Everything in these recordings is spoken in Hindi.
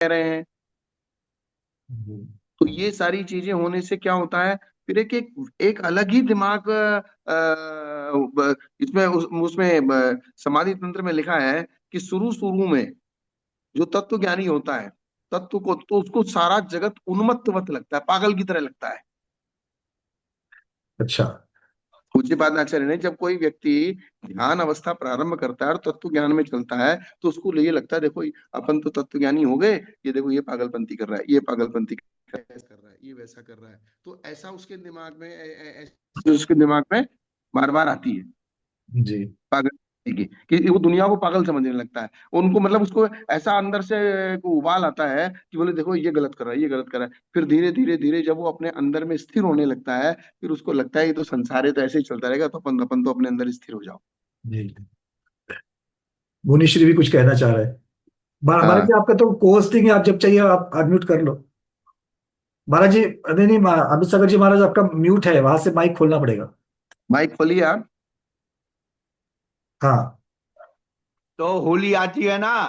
रहे हैं। हम्म। तो ये सारी चीजें होने से क्या होता है, फिर एक अलग ही दिमाग इसमें उसमें समाधि तंत्र में लिखा है कि शुरू शुरू में जो तत्व ज्ञानी होता है, तत्व को तो उसको सारा जगत उन्मत्तवत लगता है, पागल की तरह लगता है। अच्छा। पूज्यपाद आचार्य ने, जब कोई व्यक्ति ध्यान अवस्था प्रारंभ करता है और तत्व ज्ञान में चलता है, तो उसको ये लगता है देखो अपन तो तत्व ज्ञानी हो गए, ये देखो ये पागलपंती कर रहा है, ये पागलपंती कर रहा है, ये वैसा कर रहा है। तो ऐसा उसके दिमाग में उसके दिमाग में बार बार आती है जी। पागल की, कि वो दुनिया को पागल समझने लगता है। उनको मतलब उसको ऐसा अंदर से को उबाल आता है कि बोले देखो ये गलत कर रहा है, ये गलत कर रहा है। फिर धीरे धीरे धीरे जब वो अपने अंदर में स्थिर होने लगता है, फिर उसको लगता है ये तो संसार है, तो ऐसे ही चलता रहेगा, तो अपन तो अपने अंदर स्थिर हो जाओ। जी। मुनिश्री भी कुछ कहना चाह रहे हैं। महाराज हाँ, जी आपका तो कोस्टिंग है, आप जब चाहिए आप अनम्यूट कर लो। महाराज जी, नहीं नहीं, अमित सागर जी महाराज आपका म्यूट है, वहां से माइक खोलना पड़ेगा। माइक खोलिए आप। हाँ। तो होली आती है ना,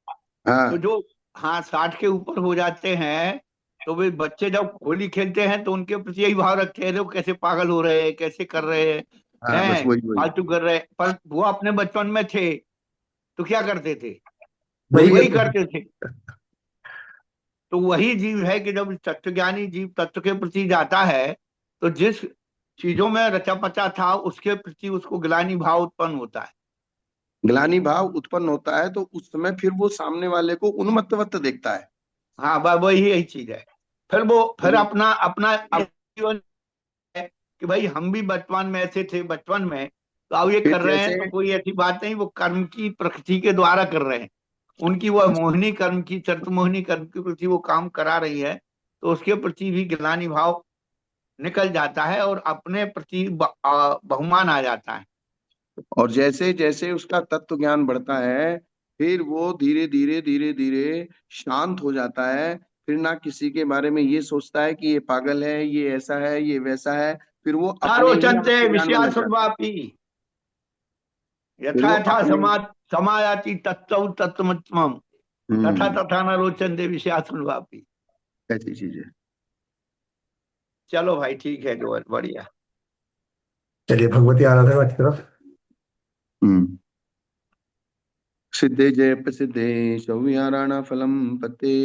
तो हाँ, जो, हाँ, 60 के ऊपर हो जाते हैं, तो वे बच्चे जब होली खेलते हैं तो उनके प्रति यही भाव रखते हैं, देखो कैसे पागल हो रहे हैं, कैसे कर रहे हैं, हाँ, बस हैं वही वही फालतू कर रहे हैं। पर वो अपने बचपन में थे तो क्या करते थे? वही वही वही करते करते हैं। करते थे। तो वही जीव है कि जब तत्वज्ञानी जीव तत्व के प्रति जाता है, तो जिस चीजों में रचा पचा था उसके प्रति उसको ग्लानि भाव उत्पन्न होता है। ग्लानि भाव उत्पन्न होता है, तो उस समय फिर वो सामने वाले को उन्मत्तवत देखता है। हाँ, वही यही चीज है। फिर तो अपना अपना जीवन है कि भाई हम भी बचपन में ऐसे थे बचपन में, तो अब ये फिर कर रहे हैं जैसे तो कोई ऐसी बात नहीं, वो कर्म की प्रकृति के द्वारा कर रहे हैं। उनकी वो मोहिनी कर्म की, चरित मोहिनी कर्म के प्रति वो काम करा रही है, तो उसके प्रति भी ग्लानि भाव निकल जाता है और अपने प्रति बहुमान आ जाता है। और जैसे जैसे उसका तत्व ज्ञान बढ़ता है, फिर वो धीरे धीरे धीरे धीरे शांत हो जाता है। फिर ना किसी के बारे में ये सोचता है कि ये पागल है, ये ऐसा है, ये वैसा है। फिर वो न अपने ही रोचन्ते आत्मज्ञान में लग जाता है। विषयासुर्वापी फिर यथा वो यथा अपने समायाति तत्व तत्वमत्वम, तथा हम्म तथा न रोचन्ते विषयासुर्वापी। ऐसी चीज है। चलो भाई, ठीक है, जो बढ़िया। चलिए भगवती आराधना की तरफ। हम्म। सिद्धे जय प्रसिद्धे शौर्याराणा फलम पते,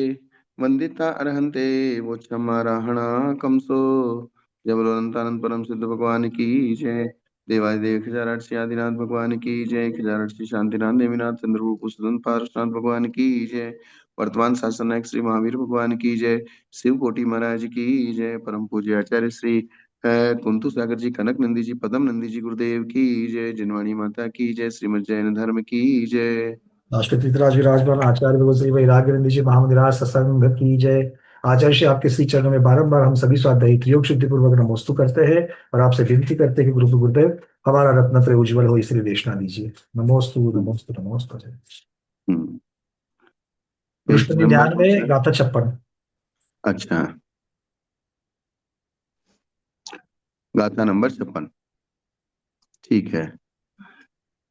वंदिता अर्हन्ते वो क्षमाराहणा कंसो। जय बोलो अनंतानंद परम सिद्ध भगवान की जय। देवादिदेव खिजारक्षी आदिनाथ भगवान की जय। खिजारक्षी शांतिनाथ देवीनाथ चंद्ररूप सुदन पार्श्वनाथ भगवान की जय। वर्तमान शासन नायक श्री महावीर भगवान की जय। शिव कोटि महाराज की जय। परम पूज्य आचार्य श्री कुंतु सागर जी, कनक नंदी जी, पदम नंदी जी गुरुदेव की जय। जिनवाणी माता की जय। श्रीमद जैन धर्म की जय। राष्ट्रपति धृतराज विराजमान आचार्य भगवत श्री वैराग्य नंदी जी महामंदिराज सत्संग की जय। आचार्य श्री आपके श्री चरणों में बारंबार हम सभी स्वाध्यायी योग शुद्धि पूर्वक नमोस्तु करते हैं और आपसे विनती करते हैं कि गुरु गुरुदेव हमारा रत्न त्रय उज्जवल हो, इसलिए देशना दीजिए। नमोस्तु नमोस्तु नमोस्तु जय। हम्म। पेज पृष्ठ नंबर निन्यानवे, कौन सा है? गाथा 56। अच्छा, गाथा नंबर 56। ठीक है।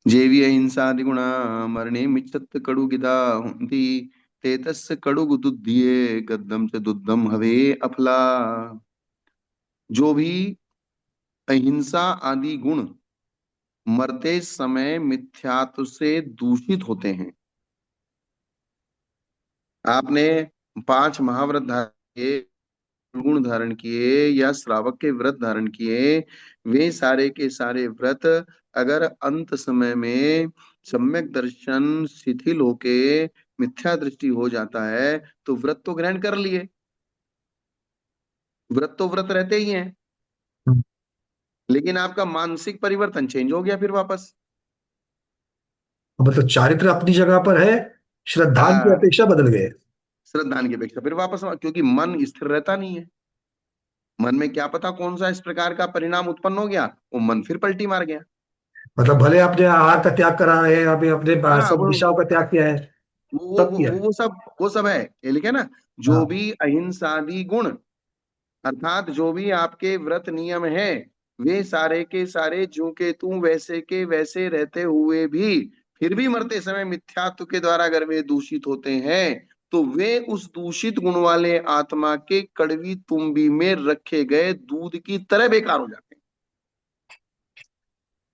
जेवी अहिंसादिगुणा मरणे मिच्छत कड़ुगिदा हुंति, ते तस्य कड़ुगु दुद्धिये गद्दम च दुद्धम हवे अफला। जो भी अहिंसा आदि गुण मरते समय मिथ्यात्व से दूषित होते हैं। आपने 5 महाव्रत धारण किए, गुण धारण किए, या श्रावक के व्रत धारण किए, वे सारे के सारे व्रत अगर अंत समय में सम्यक दर्शन शिथिल होके मिथ्या दृष्टि हो जाता है, तो व्रत तो ग्रहण कर लिए, व्रत तो व्रत रहते ही हैं, लेकिन आपका मानसिक परिवर्तन चेंज हो गया फिर वापस। मतलब चारित्र अपनी जगह पर है, श्रद्धान की हाँ, अपेक्षा बदल गए। श्रद्धान की अपेक्षा फिर वापस, क्योंकि मन स्थिर रहता नहीं है। मन में क्या पता कौन सा इस प्रकार का परिणाम उत्पन्न हो गया, वो मन फिर पलटी मार गया। मतलब भले आपने आहार का त्याग करा है, अभी अपने हाँ, सब दिशाओं का त्याग किया है, तब किया है। वो सब है, ये लिखे ना। जो हाँ। भी अहिंसादी गुण, अर्थात जो भी आपके व्रत नियम है, वे सारे के सारे ज्यों के त्यों वैसे के वैसे रहते हुए भी फिर भी मरते समय मिथ्यात्व के द्वारा अगर वे दूषित होते हैं, तो वे उस दूषित गुण वाले आत्मा के कड़वी तुम्बी में रखे गए दूध की तरह बेकार हो जाते हैं।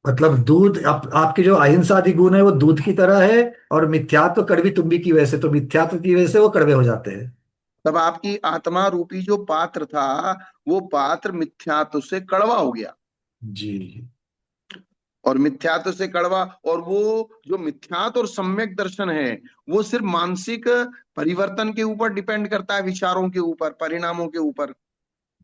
मतलब दूध आपके जो अहिंसा आदि गुण है वो दूध की तरह है, और मिथ्यात्व कड़वी तुम्बी की वजह से, तो मिथ्यात्व की वजह से वो कड़वे हो जाते हैं। तब आपकी आत्मा रूपी जो पात्र था, वो पात्र मिथ्यात्व से कड़वा हो गया। जी। और मिथ्यात्व से कड़वा, और वो जो मिथ्यात्व और सम्यक दर्शन है, वो सिर्फ मानसिक परिवर्तन के ऊपर डिपेंड करता है, विचारों के ऊपर, परिणामों के ऊपर।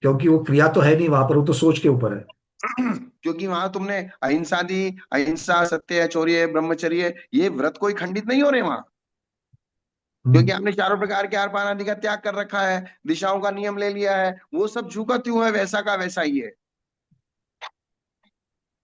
क्योंकि वो क्रिया तो है नहीं वहां पर, वो तो सोच के ऊपर है। क्योंकि वहां तुमने अहिंसा दी, अहिंसा, सत्य, अचौर्य, ब्रह्मचर्य, ये व्रत कोई खंडित नहीं हो रहे वहां। हम्म। क्योंकि आपने चारों प्रकार के आहार पान आदि का त्याग कर रखा है, दिशाओं का नियम ले लिया है, वो सब झूका त्यों है, वैसा का वैसा ही है।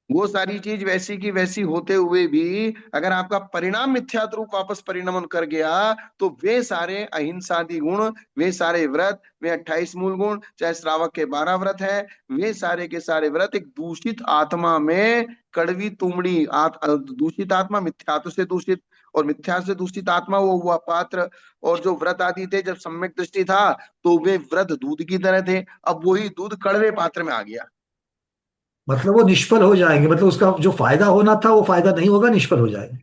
वो सारी चीज वैसी की वैसी होते हुए भी अगर आपका परिणाम मिथ्यात्व रूप वापस परिणमन कर गया, तो वे सारे अहिंसादि गुण, वे सारे व्रत, वे 28 मूल गुण, चाहे श्रावक के 12 व्रत है, वे सारे के सारे व्रत एक दूषित आत्मा में कड़वी तुमड़ी दूषित आत्मा, मिथ्यात्व से दूषित, और मिथ्या से दूषित आत्मा वो हुआ पात्र। और जो व्रत आदि थे, जब सम्यक दृष्टि था, तो वे व्रत दूध की तरह थे। अब वही दूध कड़वे पात्र में आ गया। मतलब वो निष्फल हो जाएंगे, मतलब उसका जो फायदा होना था वो फायदा नहीं होगा, निष्फल हो जाएंगे।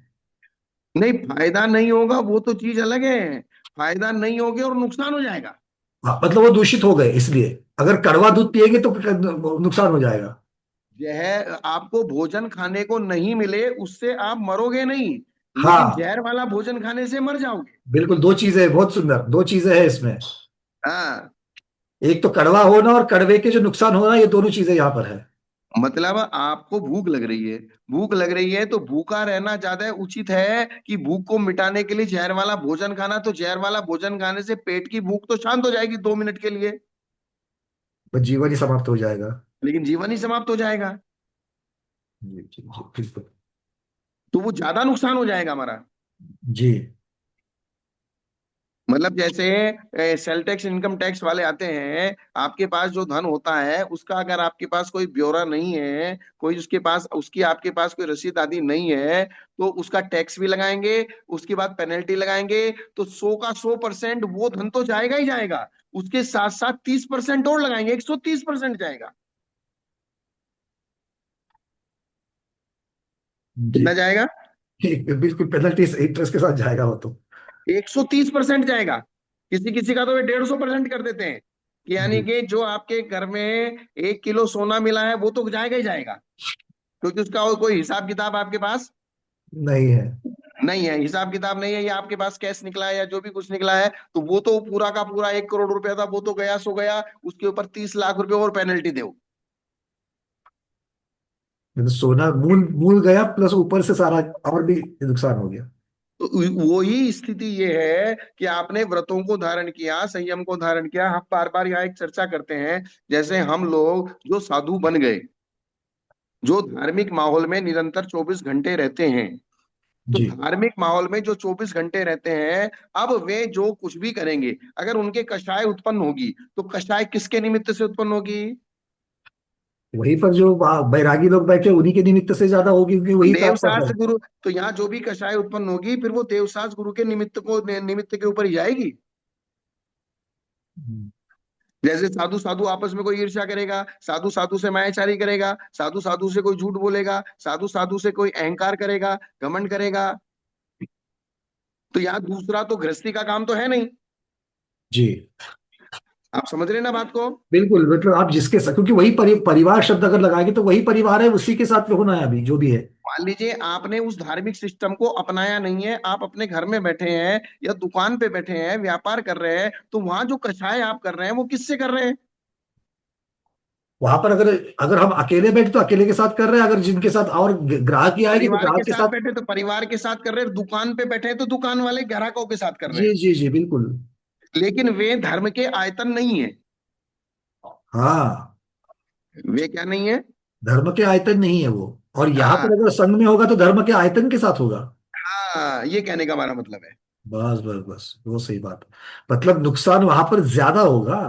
नहीं, फायदा नहीं होगा वो तो चीज अलग है। फायदा नहीं होगा और नुकसान हो जाएगा। हाँ, मतलब वो दूषित हो गए, इसलिए अगर कड़वा दूध पिएंगे तो नुकसान हो जाएगा। जहर आपको भोजन खाने को नहीं मिले, उससे आप मरोगे नहीं, लेकिन हाँ, जहर वाला भोजन खाने से मर जाओगे। बिल्कुल, दो चीजें, बहुत सुंदर दो चीजें हैं इसमें। हाँ। एक तो कड़वा होना और कड़वे के जो नुकसान होना, ये दोनों चीजें यहाँ पर है। मतलब आपको भूख लग रही है, भूख लग रही है तो भूखा रहना ज्यादा उचित है कि भूख को मिटाने के लिए जहर वाला भोजन खाना। तो जहर वाला भोजन खाने से पेट की भूख तो शांत हो जाएगी 2 मिनट के लिए, बस जीवन ही समाप्त हो जाएगा। लेकिन जीवन ही समाप्त हो जाएगा। जी जी जी, बिल्कुल। तो वो ज्यादा नुकसान हो जाएगा हमारा। जी। मतलब जैसे सेल टैक्स, इनकम टैक्स वाले आते हैं, आपके पास जो धन होता है उसका अगर आपके पास कोई ब्यौरा नहीं है, कोई उसके पास, उसकी आपके पास कोई रसीद आदि नहीं है, तो उसका टैक्स भी लगाएंगे, उसके बाद पेनल्टी लगाएंगे। तो 100 का 100% वो धन तो जाएगा ही जाएगा, उसके साथ साथ 30% और लगाएंगे, 130% जाएगा। जी। कितना जाएगा? बिल्कुल, पेनल्टी इंटरेस्ट के साथ जाएगा वो तो। 130% जाएगा। किसी किसी का तो वे 150% कर देते हैं, कि यानी जी। कि जो आपके घर में 1 किलो सोना मिला है वो तो जाएगा ही जाएगा, क्योंकि उसका और कोई हिसाब किताब आपके पास नहीं है। नहीं है। हिसाब किताब नहीं है, या आपके पास कैश निकला है या जो भी कुछ निकला है, तो वो तो पूरा का पूरा 1 करोड़ रुपया था, वो तो गया सो गया। उसके ऊपर 30 लाख रुपए और पेनल्टी दो। मतलब सोना मूल मूल गया, प्लस ऊपर से सारा और भी नुकसान हो गया। तो वो ही स्थिति ये है कि आपने व्रतों को धारण किया, संयम को धारण किया। हम बार बार यहाँ एक चर्चा करते हैं, जैसे हम लोग जो साधु बन गए, जो धार्मिक माहौल में निरंतर 24 घंटे रहते हैं, तो जी। धार्मिक माहौल में जो 24 घंटे रहते हैं, अब वे जो कुछ भी करेंगे, अगर उनके कषाय उत्पन्न होगी, तो कषाय किसके निमित्त से उत्पन्न होगी? वहीं पर जो बैरागी लोग बैठे उन्हीं के निमित्त से ज्यादा होगी, क्योंकि वही तो आपका देवसास है। गुरु। तो यहाँ जो भी कषाय उत्पन्न होगी, फिर वो देवसास गुरु के निमित्त के ऊपर ही जाएगी। हम्म। जैसे साधु साधु आपस में कोई ईर्ष्या करेगा, साधु साधु से मायाचारी करेगा, साधु साधु से कोई झूठ बोलेगा, साधु साधु से कोई अहंकार करेगा, घमंड करेगा, तो यहाँ दूसरा तो गृहस्थी का काम तो है नहीं। जी। आप समझ रहे हैं ना बात को? बिल्कुल, मतलब आप जिसके साथ, क्योंकि वही परिवार शब्द अगर लगाएंगे तो वही परिवार है, उसी के साथ में होना है अभी जो भी है। मान लीजिए आपने उस धार्मिक सिस्टम को अपनाया नहीं है, आप अपने घर में बैठे हैं या दुकान पे बैठे हैं, व्यापार कर रहे हैं, तो वहां जो कषाय आप कर रहे हैं वो किससे कर रहे हैं? वहां पर अगर अगर हम अकेले बैठे तो अकेले के साथ कर रहे हैं, अगर जिनके साथ और ग्राहक ही आएंगे तो परिवार के ग्राहक के साथ साथ। बैठे तो परिवार के साथ कर रहे हैं, दुकान पे बैठे हैं तो दुकान वाले ग्राहकों के साथ कर रहे जी हैं। जी जी, बिल्कुल। लेकिन वे धर्म के आयतन नहीं है। हाँ, वे क्या नहीं है? धर्म के आयतन नहीं है वो। और यहाँ हाँ। पर अगर संघ में होगा तो धर्म के आयतन के साथ होगा। हाँ, ये कहने का हमारा मतलब है। बस बस बस, वो सही बात है। मतलब नुकसान वहां पर ज्यादा होगा।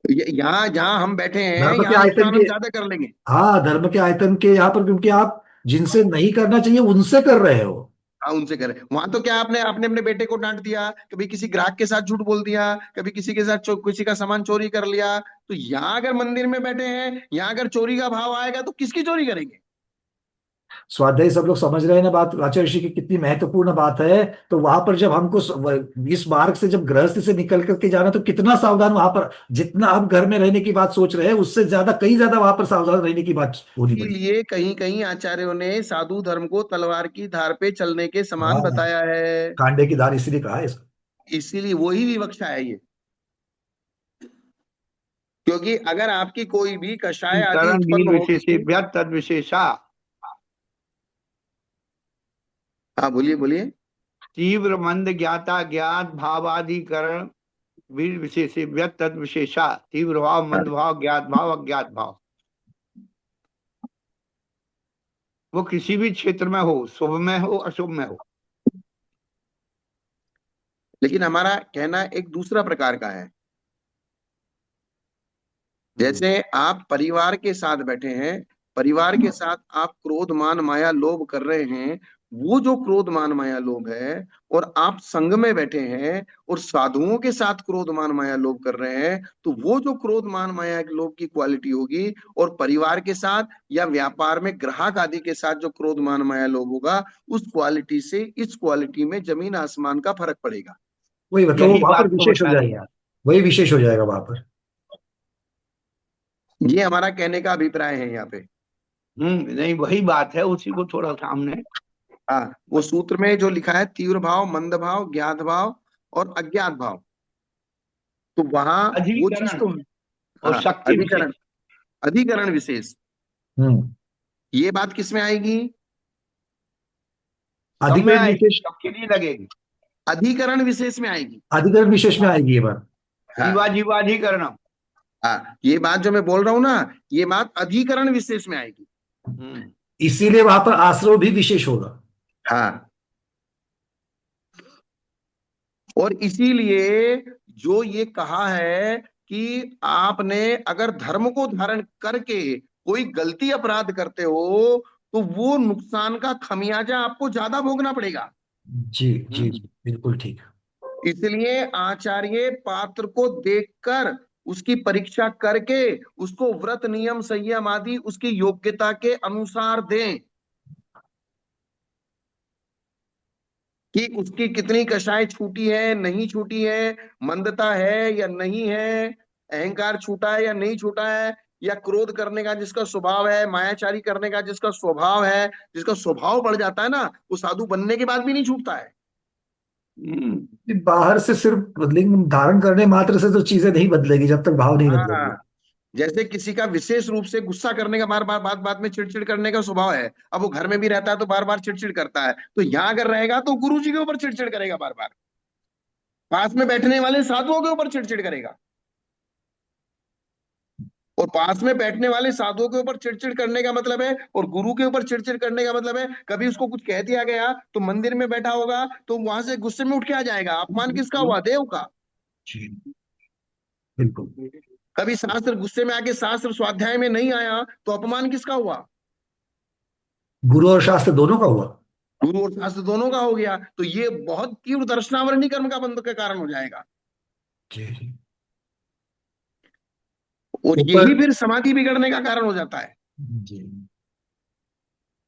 यहाँ जहाँ हम बैठे हैं, धर्म के यहाँ आयतन नुकसान के। हम ज्यादा कर लेंगे। हाँ, धर्म के आयतन के यहाँ पर, क्योंकि आप जिनसे नहीं करना चाहिए उनसे कर रहे हो। हाँ उनसे करें। वहां तो क्या, आपने आपने अपने बेटे को डांट दिया, कभी किसी ग्राहक के साथ झूठ बोल दिया, कभी किसी के साथ किसी का सामान चोरी कर लिया। तो यहाँ अगर मंदिर में बैठे हैं, यहाँ अगर चोरी का भाव आएगा तो किसकी चोरी करेंगे? स्वाध्याय सब लोग समझ रहे हैं ना बात, आचार्य ऋषि की कितनी महत्वपूर्ण बात है। तो वहां पर जब हमको इस मार्ग से जब गृहस्थी से निकल करके जाना, तो कितना सावधान वहां पर, जितना हम घर में रहने की बात सोच रहे हैं उससे ज्यादा कई ज्यादा वहां पर सावधान रहने की बात होनी पड़ी। इसीलिए कहीं कहीं आचार्यों ने साधु धर्म को तलवार की धार पे चलने के समान हाँ, बताया है। कांडे की धार इसलिए कहा है इसको। इसीलिए वही विवक्षा है ये। क्योंकि अगर आपकी कोई भी कषाय आदि करण वीर उत्पन्न होगी। विशेषेभ्य तद विशेषा। हाँ बोलिए बोलिए। तीव्र मंद ज्ञाता ज्ञात भावाधिकरण वीर विशेषेभ्य तद विशेषा। तीव्र भाव, मंद भाव, ज्ञात भाव, अज्ञात भाव, वो किसी भी क्षेत्र में हो, शुभ में हो अशुभ में हो। लेकिन हमारा कहना एक दूसरा प्रकार का है। जैसे आप परिवार के साथ बैठे हैं, परिवार के साथ आप क्रोध मान माया लोभ कर रहे हैं, वो जो क्रोध मान माया लोभ है, और आप संग में बैठे हैं और साधुओं के साथ क्रोध मान माया लोभ कर रहे हैं, तो वो जो क्रोध मान माया लोभ की क्वालिटी होगी, और परिवार के साथ या व्यापार में ग्राहक आदि के साथ जो क्रोध मान माया लोभ होगा, उस क्वालिटी से इस क्वालिटी में जमीन आसमान का फर्क पड़ेगा। वही बताओ, यही वहां पर बात को विशेष हो बता रही जाएगा, है। वही विशेष हो जाएगा वहां पर। ये हमारा कहने का अभिप्राय है यहाँ पे। नहीं, वही बात है, उसी को थोड़ा सामने। हाँ, वो सूत्र में जो लिखा है तीव्र भाव, मंद भाव, ज्ञात भाव और अज्ञात भाव, तो वहां वो चीज अधिकरण तो। और हाँ, शक्ति अधिकरण, विशेष। अधिकरण विशेष, हम्म। ये बात किसमें आएगी? सब में अधिकरण आएगी, विशेष, सबके लिए लगेगी। अधिकरण विशेष में आएगी। अधिकरण विशेष में आएगी ये बात। जीवा हाँ जीवाधिकरणम। हाँ, ये बात जो मैं बोल रहा हूं ना, ये बात अधिकरण विशेष में आएगी। हम्म। इसीलिए वहां पर आश्रय भी विशेष होगा। हाँ, और इसीलिए जो ये कहा है कि आपने अगर धर्म को धारण करके कोई गलती अपराध करते हो, तो वो नुकसान का खमियाजा आपको ज्यादा भोगना पड़ेगा। जी जी जी, बिल्कुल ठीक। इसलिए आचार्य पात्र को देखकर उसकी परीक्षा करके उसको व्रत नियम संयम आदि उसकी योग्यता के अनुसार दें, कि उसकी कितनी कषाय छूटी है नहीं छूटी है, मंदता है या नहीं है, अहंकार छूटा है या नहीं छूटा है, या क्रोध करने का जिसका स्वभाव है, मायाचारी करने का जिसका स्वभाव है, जिसका स्वभाव बढ़ जाता है ना, वो साधु बनने के बाद भी नहीं छूटता है। कि बाहर से सिर्फ लिंग धारण करने मात्र से तो चीजें नहीं बदलेगी जब तक भाव नहीं बदलेगी। हाँ, जैसे किसी का विशेष रूप से गुस्सा करने का, बार बार बात बात में चिड़चिड़ करने का स्वभाव है, अब वो घर में भी रहता है तो बार बार चिड़चिड़ करता है, तो यहाँ अगर रहेगा तो गुरु जी के ऊपर चिड़चिड़ करेगा, बार बार पास में बैठने वाले साधुओं के ऊपर चिड़चिड़ करेगा, और पास में बैठने वाले साधुओं के ऊपर चिड़चिड़ करने का मतलब है, और गुरु के ऊपर चिड़चिड़ करने का मतलब है, कभी उसको कुछ कह दिया गया तो मंदिर में बैठा होगा तो वहां से गुस्से में उठ के आ जाएगा, अपमान किसका हुआ? देव का। जी, बिल्कुल। कभी शास्त्र गुस्से में आके शास्त्र स्वाध्याय में नहीं आया तो अपमान किसका हुआ? गुरु और शास्त्र दोनों का हुआ। गुरु और शास्त्र दोनों का हो गया, तो ये बहुत तीव्र दर्शनावरणी कर्म का बंध के कारण हो जाएगा, जी जी। और ऊपर। यही फिर समाधि बिगड़ने का कारण हो जाता है। जी।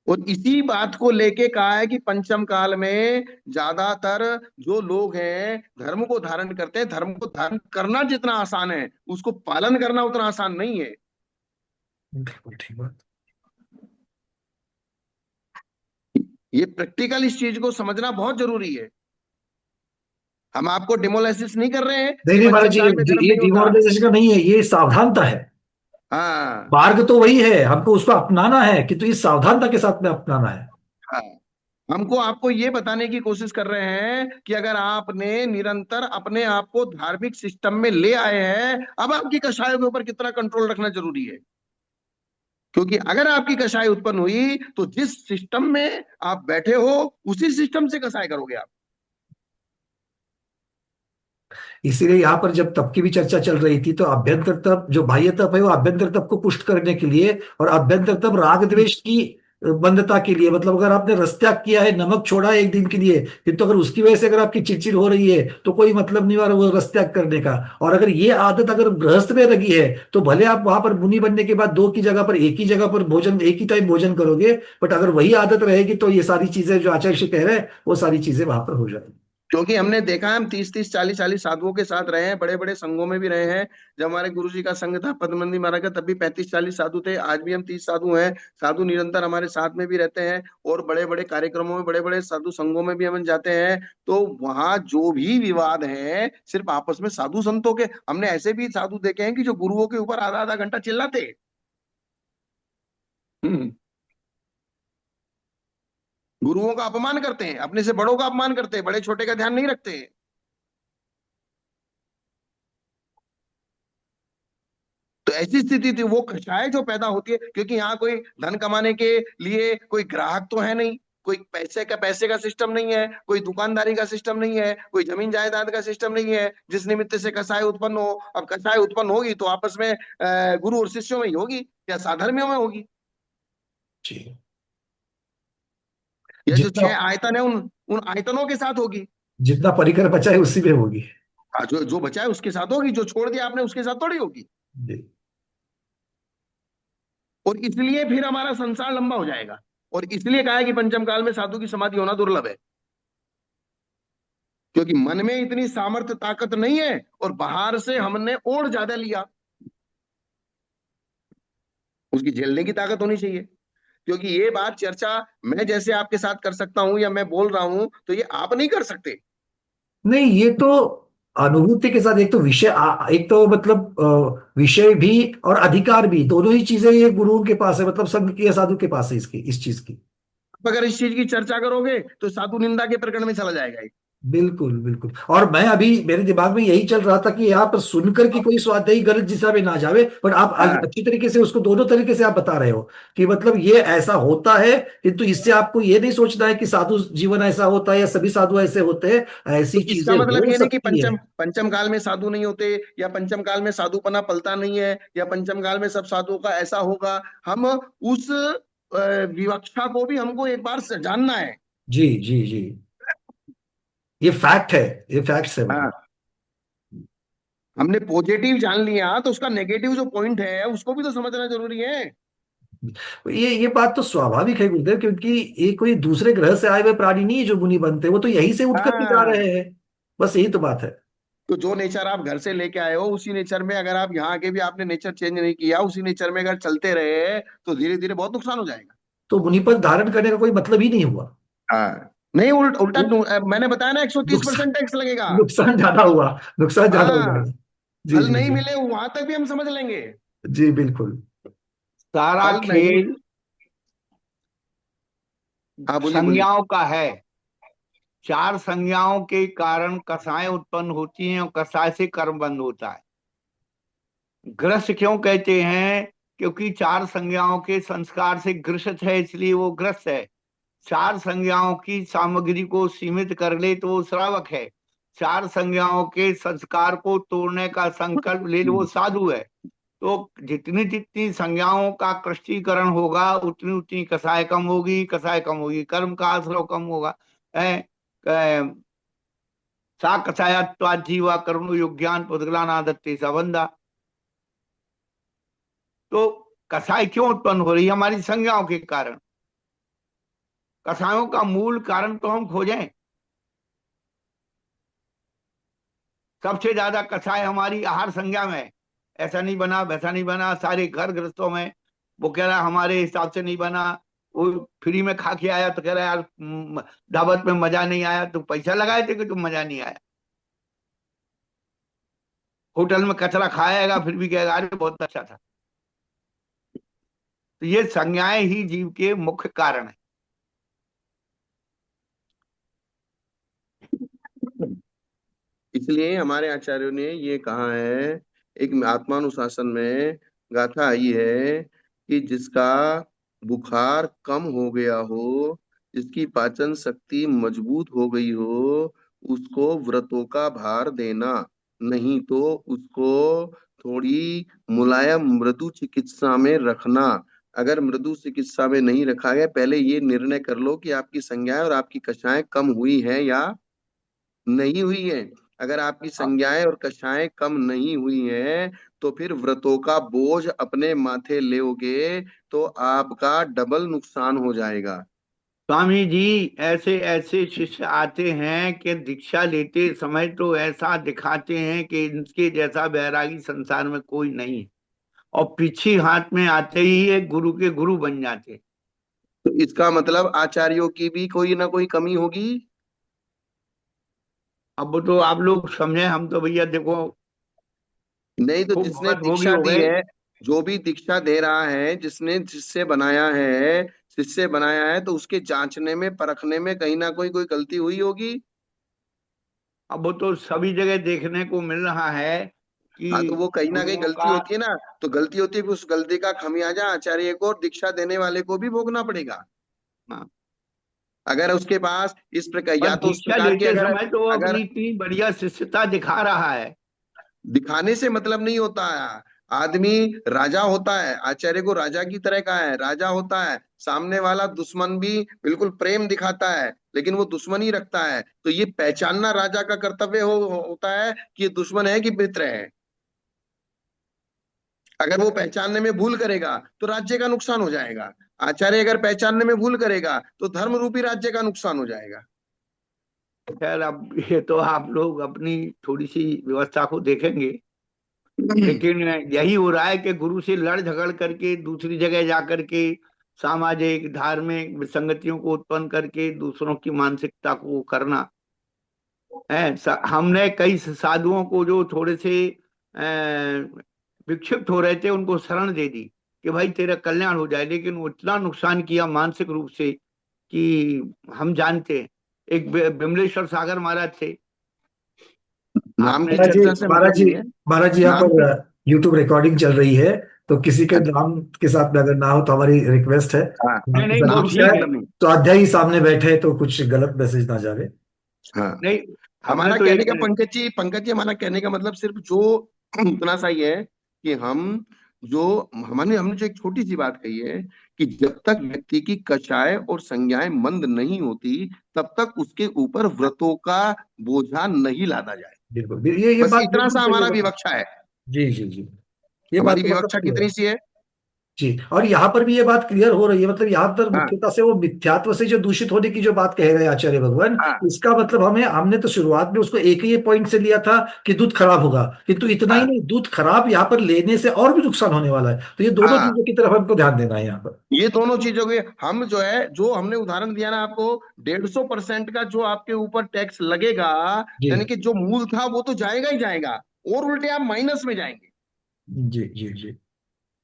और इसी बात को लेके कहा है कि पंचम काल में ज्यादातर जो लोग हैं धर्म को धारण करते हैं, धर्म को धारण करना जितना आसान है उसको पालन करना उतना आसान नहीं है। बिल्कुल ठीक बात। ये प्रैक्टिकल इस चीज को समझना बहुत जरूरी है। हम आपको डिमोलिसिस नहीं कर रहे हैं नहीं कि नहीं महाराज पंचम जी, काल में धर्म ये नहीं होता। डिमोरलाइजेशन का नहीं है, ये सावधानता है। हाँ मार्ग तो वही है, हमको उसको अपनाना है, कि तो इस सावधानता के साथ में अपनाना है। हाँ, हमको आपको ये बताने की कोशिश कर रहे हैं कि अगर आपने निरंतर अपने आप को धार्मिक सिस्टम में ले आए हैं, अब आपकी कषायों के ऊपर कितना कंट्रोल रखना जरूरी है। क्योंकि अगर आपकी कषाय उत्पन्न हुई तो जिस सिस्टम में आप बैठे हो उसी सिस्टम से कषाय करोगे आप। इसीलिए यहाँ पर जब तप की भी चर्चा चल रही थी, तो अभ्यंतर तप जो बाह्य तप है वो अभ्यंतर तप को पुष्ट करने के लिए, और अभ्यंतर तप राग द्वेष की मंदता के लिए, मतलब अगर आपने रस त्याग किया है, नमक छोड़ा है एक दिन के लिए, फिर तो अगर उसकी वजह से अगर आपकी चिड़चिड़ हो रही है तो कोई मतलब नहीं आ रहा वो रस त्याग करने का। और अगर ये आदत अगर गृहस्थ में लगी है तो भले आप वहां पर मुनि बनने के बाद दो की जगह पर एक ही जगह पर भोजन, एक ही टाइम भोजन करोगे, बट अगर वही आदत रहेगी तो ये सारी चीजें जो आचार्य जी कह रहे हैं वो सारी चीजें वहां पर हो जाएंगी। क्योंकि हमने देखा है, हम 30-30 40-40 साधुओं के साथ रहे हैं, बड़े बड़े संघों में भी रहे हैं। जब हमारे गुरु जी का संघ था पद्मनंदी महाराज का, तब भी 35-40 साधु थे। आज भी हम 30 साधु हैं। साधु निरंतर हमारे साथ में भी रहते हैं, और बड़े बड़े कार्यक्रमों में, बड़े बड़े साधु संघों में भी हम जाते हैं। तो वहां जो भी विवाद है सिर्फ आपस में साधु संतों के। हमने ऐसे भी साधु देखे हैं कि जो गुरुओं के ऊपर आधा आधा घंटा चिल्लाते। हम्म। गुरुओं का अपमान करते हैं, अपने से बड़ों का अपमान करते हैं, बड़े छोटे का ध्यान नहीं रखते। तो ऐसी स्थिति थी, वो कषाय जो पैदा होती है, क्योंकि यहाँ कोई धन कमाने के लिए कोई ग्राहक तो है नहीं, कोई पैसे का सिस्टम नहीं है, कोई दुकानदारी का सिस्टम नहीं है, कोई जमीन जायदाद का सिस्टम नहीं है, जिस निमित्त से कषाय उत्पन्न हो। अब कषाय उत्पन्न होगी तो आपस में गुरु और शिष्यों में ही होगी, या साधर्मियों में होगी। जी। या जो जितना 6 आयतन है, उन उन आयतनों के साथ होगी। जितना परिकर बचा है उसी में होगी। जो जो बचा है उसके साथ होगी, जो छोड़ दिया आपने उसके साथ थोड़ी होगी। जी। और इसलिए फिर हमारा संसार लंबा हो जाएगा। और इसलिए कहा है कि पंचम काल में साधु की समाधि होना दुर्लभ है, क्योंकि मन में इतनी सामर्थ्य ताकत नहीं है, और बाहर से हमने और ज्यादा लिया। उसकी झेलने की ताकत होनी चाहिए। क्योंकि ये बात चर्चा मैं जैसे आपके साथ कर सकता हूं, या मैं बोल रहा हूं, तो ये आप नहीं कर सकते। नहीं, ये तो अनुभूति के साथ, एक तो विषय एक तो मतलब विषय भी और अधिकार भी, दोनों ही चीजें ये गुरुओं के पास है, मतलब संघ की या साधु के पास है इसकी, इस चीज की। आप अगर इस चीज की चर्चा करोगे तो साधु निंदा के प्रकरण में चला जाएगा ये। बिल्कुल बिल्कुल। और मैं अभी मेरे दिमाग में यही चल रहा था कि यहाँ पर सुनकर की कोई स्वाध्यायी गलत दिशा में ना जावे, पर आप हाँ, अच्छी तरीके से उसको दोनों तरीके से आप बता रहे हो कि मतलब ये ऐसा होता है, किंतु इससे आपको ये नहीं सोचना है कि साधु जीवन ऐसा होता है या सभी साधु ऐसे होते हैं। तो ऐसी इसका चीजें मतलब हो ये नहीं कि सकती है। पंचम पंचम काल में साधु नहीं होते, या पंचम काल में साधुपना पलता नहीं है, या पंचम काल में सब साधुओं का ऐसा होगा। हम उस विवक्षा को भी हमको एक बार से जानना है। जी जी जी। ये फैक्ट है, ये फैक्ट्स है मतलब। हाँ, हमने पॉजिटिव जान लिया, तो उसका नेगेटिव जो पॉइंट है उसको भी तो समझना जरूरी है। ये बात तो स्वाभाविक है गुरुदेव, क्योंकि ये कोई दूसरे ग्रह से आए हुए प्राणी नहीं है जो मुनि बनते हैं, वो तो यहीं से उठ करके जा हाँ, रहे हैं। बस यही तो बात है। तो जो नेचर आप घर से लेके आए हो, उसी नेचर में अगर आप यहाँ आके भी आपने नेचर चेंज नहीं किया, उसी नेचर में अगर चलते रहे, तो धीरे धीरे बहुत नुकसान हो जाएगा। तो मुनि पद धारण करने का कोई मतलब ही नहीं हुआ। हाँ, नहीं, उल्टा मैंने बताया ना, 130% नुकसान, टैक्स लगेगा। नुकसान ज्यादा हुआ, नुकसान ज्यादा हो हाँ, जाएगा। जी फल जी नहीं जी। मिले वहां तक भी हम समझ लेंगे। जी बिल्कुल। सारा फल नहीं। खेल हाँ, बोलिए बोलिए। संज्ञाओं का है। 4 संज्ञाओं के कारण कसाएं उत्पन्न होती हैं, और कसाय से कर्म बंद होता है। ग्रस्त क्यों कहते हैं? क्योंकि 4 संज्ञाओं के संस्कार से ग्रसित है, इसलिए वो ग्रस्त है। 4 संज्ञाओं की सामग्री को सीमित कर ले तो वो श्रावक है। 4 संज्ञाओं के संस्कार को तोड़ने का संकल्प ले लो, वो साधु है। तो जितनी जितनी संज्ञाओं का कृष्टीकरण होगा, उतनी उतनी कसाय कम होगी, कसाय कम होगी, कर्म का आश्रव कम होगा। सा कसायत्वा जीवा कर्म योग्यान पुद्गलान आदत्ते सबंधा। तो कसाय क्यों उत्पन्न हो रही है? हमारी संज्ञाओं के कारण। कसायों का मूल कारण तो हम खोजें। सबसे ज्यादा कसाय हमारी आहार संज्ञा में है। ऐसा नहीं बना, वैसा नहीं बना, सारे घर गृहस्थों में। वो कह रहा हमारे हिसाब से नहीं बना। वो फ्री में खा के आया तो कह रहा यार दावत में मजा नहीं आया। तो पैसा लगाए थे कि तुम मजा नहीं आया। होटल में कचरा खाएगा फिर भी कहेगा अरे बहुत अच्छा था। तो ये संज्ञाएं ही जीव के मुख्य कारण है। इसलिए हमारे आचार्यों ने ये कहा है, एक आत्मानुशासन में गाथा आई है कि जिसका बुखार कम हो गया हो, जिसकी पाचन शक्ति मजबूत हो गई हो, उसको व्रतों का भार देना, नहीं तो उसको थोड़ी मुलायम मृदु चिकित्सा में रखना। अगर मृदु चिकित्सा में नहीं रखा गया, पहले ये निर्णय कर लो कि आपकी संज्ञाएं और आपकी कषाएं कम हुई है या नहीं हुई है। अगर आपकी संज्ञाएं और कषाएं कम नहीं हुई है तो फिर व्रतों का बोझ अपने माथे लोगे तो आपका डबल नुकसान हो जाएगा। स्वामी जी, ऐसे ऐसे शिष्य आते हैं कि दीक्षा लेते समय तो ऐसा दिखाते हैं कि इनके जैसा बैरागी संसार में कोई नहीं है, और पीछे हाथ में आते ही एक गुरु के गुरु बन जाते। तो इसका मतलब आचार्यों की भी कोई ना कोई कमी होगी। अब वो तो आप लोग समझे, हम तो भैया देखो नहीं तो खूब जिसने भगत भोगी दीक्षा हो दी गए। है, जो भी दीक्षा दे रहा है, जिसने जिससे बनाया है, शिष्य बनाया है, तो उसके जांचने में परखने में कहीं ना कोई कोई गलती हुई होगी। अब वो तो सभी जगह देखने को मिल रहा है कि हाँ तो वो कहीं ना कहीं गुरुओं गलती का। होती है ना। तो गलती होती है कि उस गलती का खमियाजा आचार्य को और दीक्षा देने वाले को भी भोगना पड़ेगा। हाँ, अगर उसके पास इस प्रकार, पर या तो उस दीक्षा प्रकार की लेते अगर समय तो वो अगर अपनी इतनी बढ़िया शिष्यता दिखा रहा है। दिखाने से मतलब नहीं होता है। आदमी राजा होता है, आचार्य को राजा की तरह का है, राजा होता है, सामने वाला दुश्मन भी बिल्कुल प्रेम दिखाता है लेकिन वो दुश्मन ही रखता है, तो ये पहचानना राजा का कर्तव्य होता है कि ये दुश्मन है कि मित्र है। अगर वो पहचानने में भूल करेगा तो राज्य का नुकसान हो जाएगा। आचार्य अगर पहचानने में भूल करेगा तो धर्म रूपी राज्य का नुकसान हो जाएगा। खैर, अब ये तो आप लोग अपनी थोड़ी सी व्यवस्था को देखेंगे, लेकिन यही हो रहा है कि गुरु से लड़ झगड़ करके दूसरी जगह जा करके सामाजिक धार्मिक विसंगतियों को उत्पन्न करके दूसरों की मानसिकता को करना है। हमने कई साधुओं को जो थोड़े से विक्षिप्त हो रहे थे उनको शरण दे दी कि भाई तेरा कल्याण हो जाए, लेकिन वो इतना नुकसान किया मानसिक रूप से कि हम जानते हैं। एक बिमलेश्वर सागर महाराज थे, नाम की आपने महाराज जी, चर्चा से महाराज मतलब जी, नहीं है। महाराज जी, यहाँ नाम की। पर यूट्यूब रिकॉर्डिंग चल रही है, तो किसी के नाम के साथ में अगर ना हो तो हमारी रिक्वेस्ट है, हाँ, नाम नहीं के नहीं, साथ वो नाम से पूछा ठीक है है। मतलब नहीं। तो अध्यायी सामने बैठे तो कुछ गलत मैसेज ना जावे। हाँ, नहीं, हमने हमारा तो कहने एक का पंकज जी हमारा कहने का मतलब सिर्फ जो इतना सा ही है कि हम जो हमने हमने जो एक छोटी सी बात कही है कि जब तक व्यक्ति की कषाय और संज्ञाएं मंद नहीं होती तब तक उसके ऊपर व्रतों का बोझा नहीं लादा जाए। बिल्कुल, ये बस बात इतना बिल्कुल सा सही हमारा है। विवक्षा है। जी जी जी, ये बात हमारी तो मतलब विवक्षा क्लियर कितनी है। सी है। जी, और यहाँ पर भी ये बात क्लियर हो रही है, मतलब यहाँ पर हाँ मुख्यता से वो मिथ्यात्व से जो दूषित होने की जो बात कह रहे हैं आचार्य भगवान, हाँ इसका मतलब हमने तो शुरुआत में उसको एक ही पॉइंट से लिया था कि दूध खराब होगा, किंतु इतना ही हाँ नहीं, दूध खराब यहाँ पर लेने से और भी नुकसान होने वाला है, तो ये दोनों हाँ, चीजों की तरफ हमको ध्यान देना है यहाँ पर। ये दोनों चीजों के हम जो है, जो हमने उदाहरण दिया ना आपको, 150% का जो आपके ऊपर टैक्स लगेगा, जी यानी कि जो मूल था वो तो जाएगा ही जाएगा, और उल्टे आप माइनस में जाएंगे। जी जी जी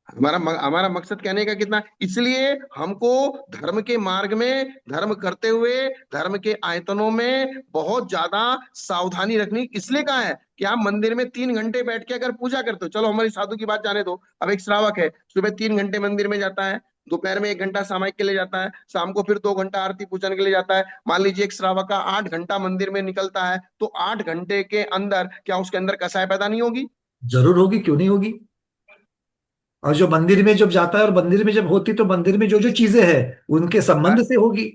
हमारा मकसद कहने का कितना, इसलिए हमको धर्म के मार्ग में धर्म करते हुए धर्म के आयतनों में बहुत ज्यादा सावधानी रखनी इसलिए कहा है कि आप मंदिर में 3 घंटे बैठ के अगर पूजा करते हो, चलो हमारी साधु की बात जाने दो, अब एक श्रावक है सुबह 3 घंटे मंदिर में जाता है, दोपहर में 1 घंटा सामायिक के लिए जाता है, शाम को फिर 2 घंटा आरती पूजन के लिए जाता है। मान लीजिए एक श्रावक का 8 घंटा मंदिर में निकलता है, तो 8 घंटे के अंदर क्या उसके अंदर कसाय पैदा नहीं होगी। जरूर होगी, क्यों नहीं होगी। और जो मंदिर में जब जाता है और मंदिर में जब होती, तो मंदिर में जो जो चीजें हैं उनके संबंध से होगी।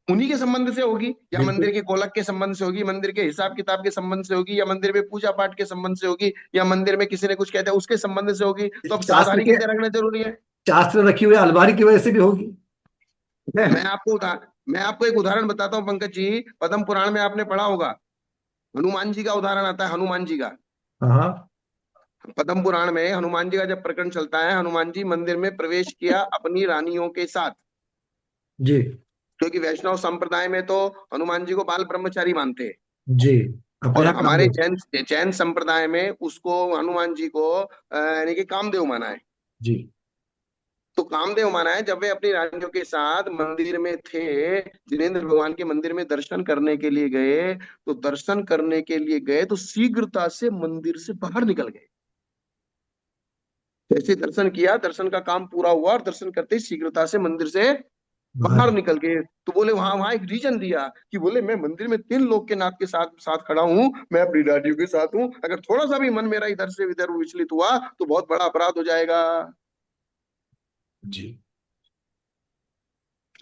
उन्हीं के संबंध से होगी, या मंदिर बिल्कुल। के गोलक के संबंध से होगी, मंदिर के हिसाब किताब के संबंध से होगी, या मंदिर में पूजा पाठ के संबंध से होगी, या मंदिर में किसी ने कुछ कहता है उसके संबंध से होगी। तो अब शास्त्र सावधानी के, कितने रखना जरूरी है। शास्त्र रखी हुई अलमारी की वजह से भी होगी। मैं आपको मैं आपको एक उदाहरण बताता हूँ पंकज जी, पद्म पुराण में आपने पढ़ा होगा, हनुमान जी का उदाहरण आता है, हनुमान जी का। हाँ पद्म पुराण में हनुमान जी का जब प्रकरण चलता है, हनुमान जी मंदिर में प्रवेश किया अपनी रानियों के साथ, जी क्योंकि वैष्णव संप्रदाय में तो हनुमान जी को बाल ब्रह्मचारी मानते हैं, जी, अपने और यहाँ काम हमारे दो। जैन जैन संप्रदाय में उसको, हनुमान जी को यानी कि कामदेव माना है। जी तो कामदेव माना है, जब वे अपनी रानियों के साथ मंदिर में थे, जिनेंद्र भगवान के मंदिर में दर्शन करने के लिए गए, तो दर्शन करने के लिए गए तो शीघ्रता से मंदिर से बाहर निकल गए। जैसे दर्शन किया, दर्शन का काम पूरा हुआ और दर्शन करते ही शीघ्रता से मंदिर से बाहर बाहर। निकल गए। तो बोले, वहां वहां एक रीजन दिया कि बोले मैं मंदिर में 3 लोग के नाथ के साथ साथ खड़ा हूं, मैं अपनी रानियों के साथ हूं, अगर थोड़ा सा भी मन मेरा इधर से इधर विचलित हुआ तो बहुत बड़ा अपराध हो जाएगा। जी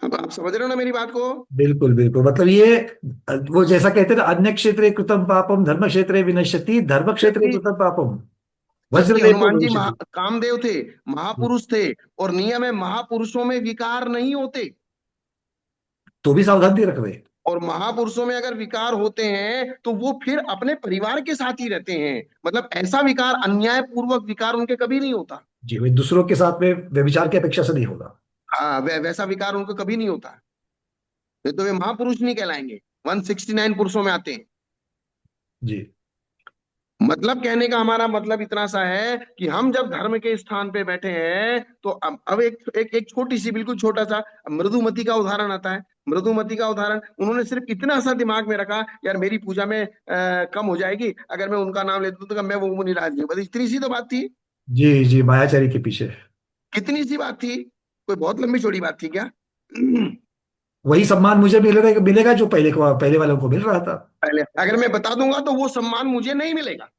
अब आप समझ रहे हो ना मेरी बात को? बिल्कुल बिल्कुल, मतलब ये वो जैसा कहते हैं ना, अन्य क्षेत्रे कृतम पापम धर्म क्षेत्रे विनश्यति, धर्म क्षेत्रे जबकि कृतम पापम जबकि वज्रलेपो हनुमान जी भविष्यति। कामदेव थे, महापुरुष थे, और नियम है महापुरुषों में विकार नहीं होते। तो भी सावधानी रख रहे। और महापुरुषों में अगर विकार होते हैं तो वो फिर अपने परिवार के साथ ही रहते हैं। मतलब ऐसा विकार, अन्याय पूर्वक विकार उनके कभी नहीं होता। जी, भाई दूसरों के साथ में व्यभिचार की अपेक्षा से नहीं होगा। हाँ, वैसा विकार उनको कभी नहीं होता। तो वे महापुरुष नहीं कहलाएंगे, 169 पुरुषों में आते हैं। जी मतलब कहने का हमारा मतलब इतना सा है कि हम जब धर्म के स्थान पे बैठे हैं तो अब एक छोटी सी, बिल्कुल छोटा सा मृदुमति का उदाहरण आता है। मृदुमति का उदाहरण उन्होंने सिर्फ इतना सा दिमाग में रखा, यार मेरी पूजा में कम हो जाएगी अगर मैं उनका नाम ले दूं, तो मैं वो मुनिराज नहीं हूं। बस इतनी सी तो बात थी। जी जी, मायाचारी के पीछे कितनी सी बात थी, कोई बहुत लंबी चौड़ी बात थी क्या? वही सम्मान मुझे मिलेगा मिलेगा जो पहले वालों को मिल रहा था। पहले अगर मैं बता दूंगा तो वो सम्मान मुझे नहीं मिलेगा।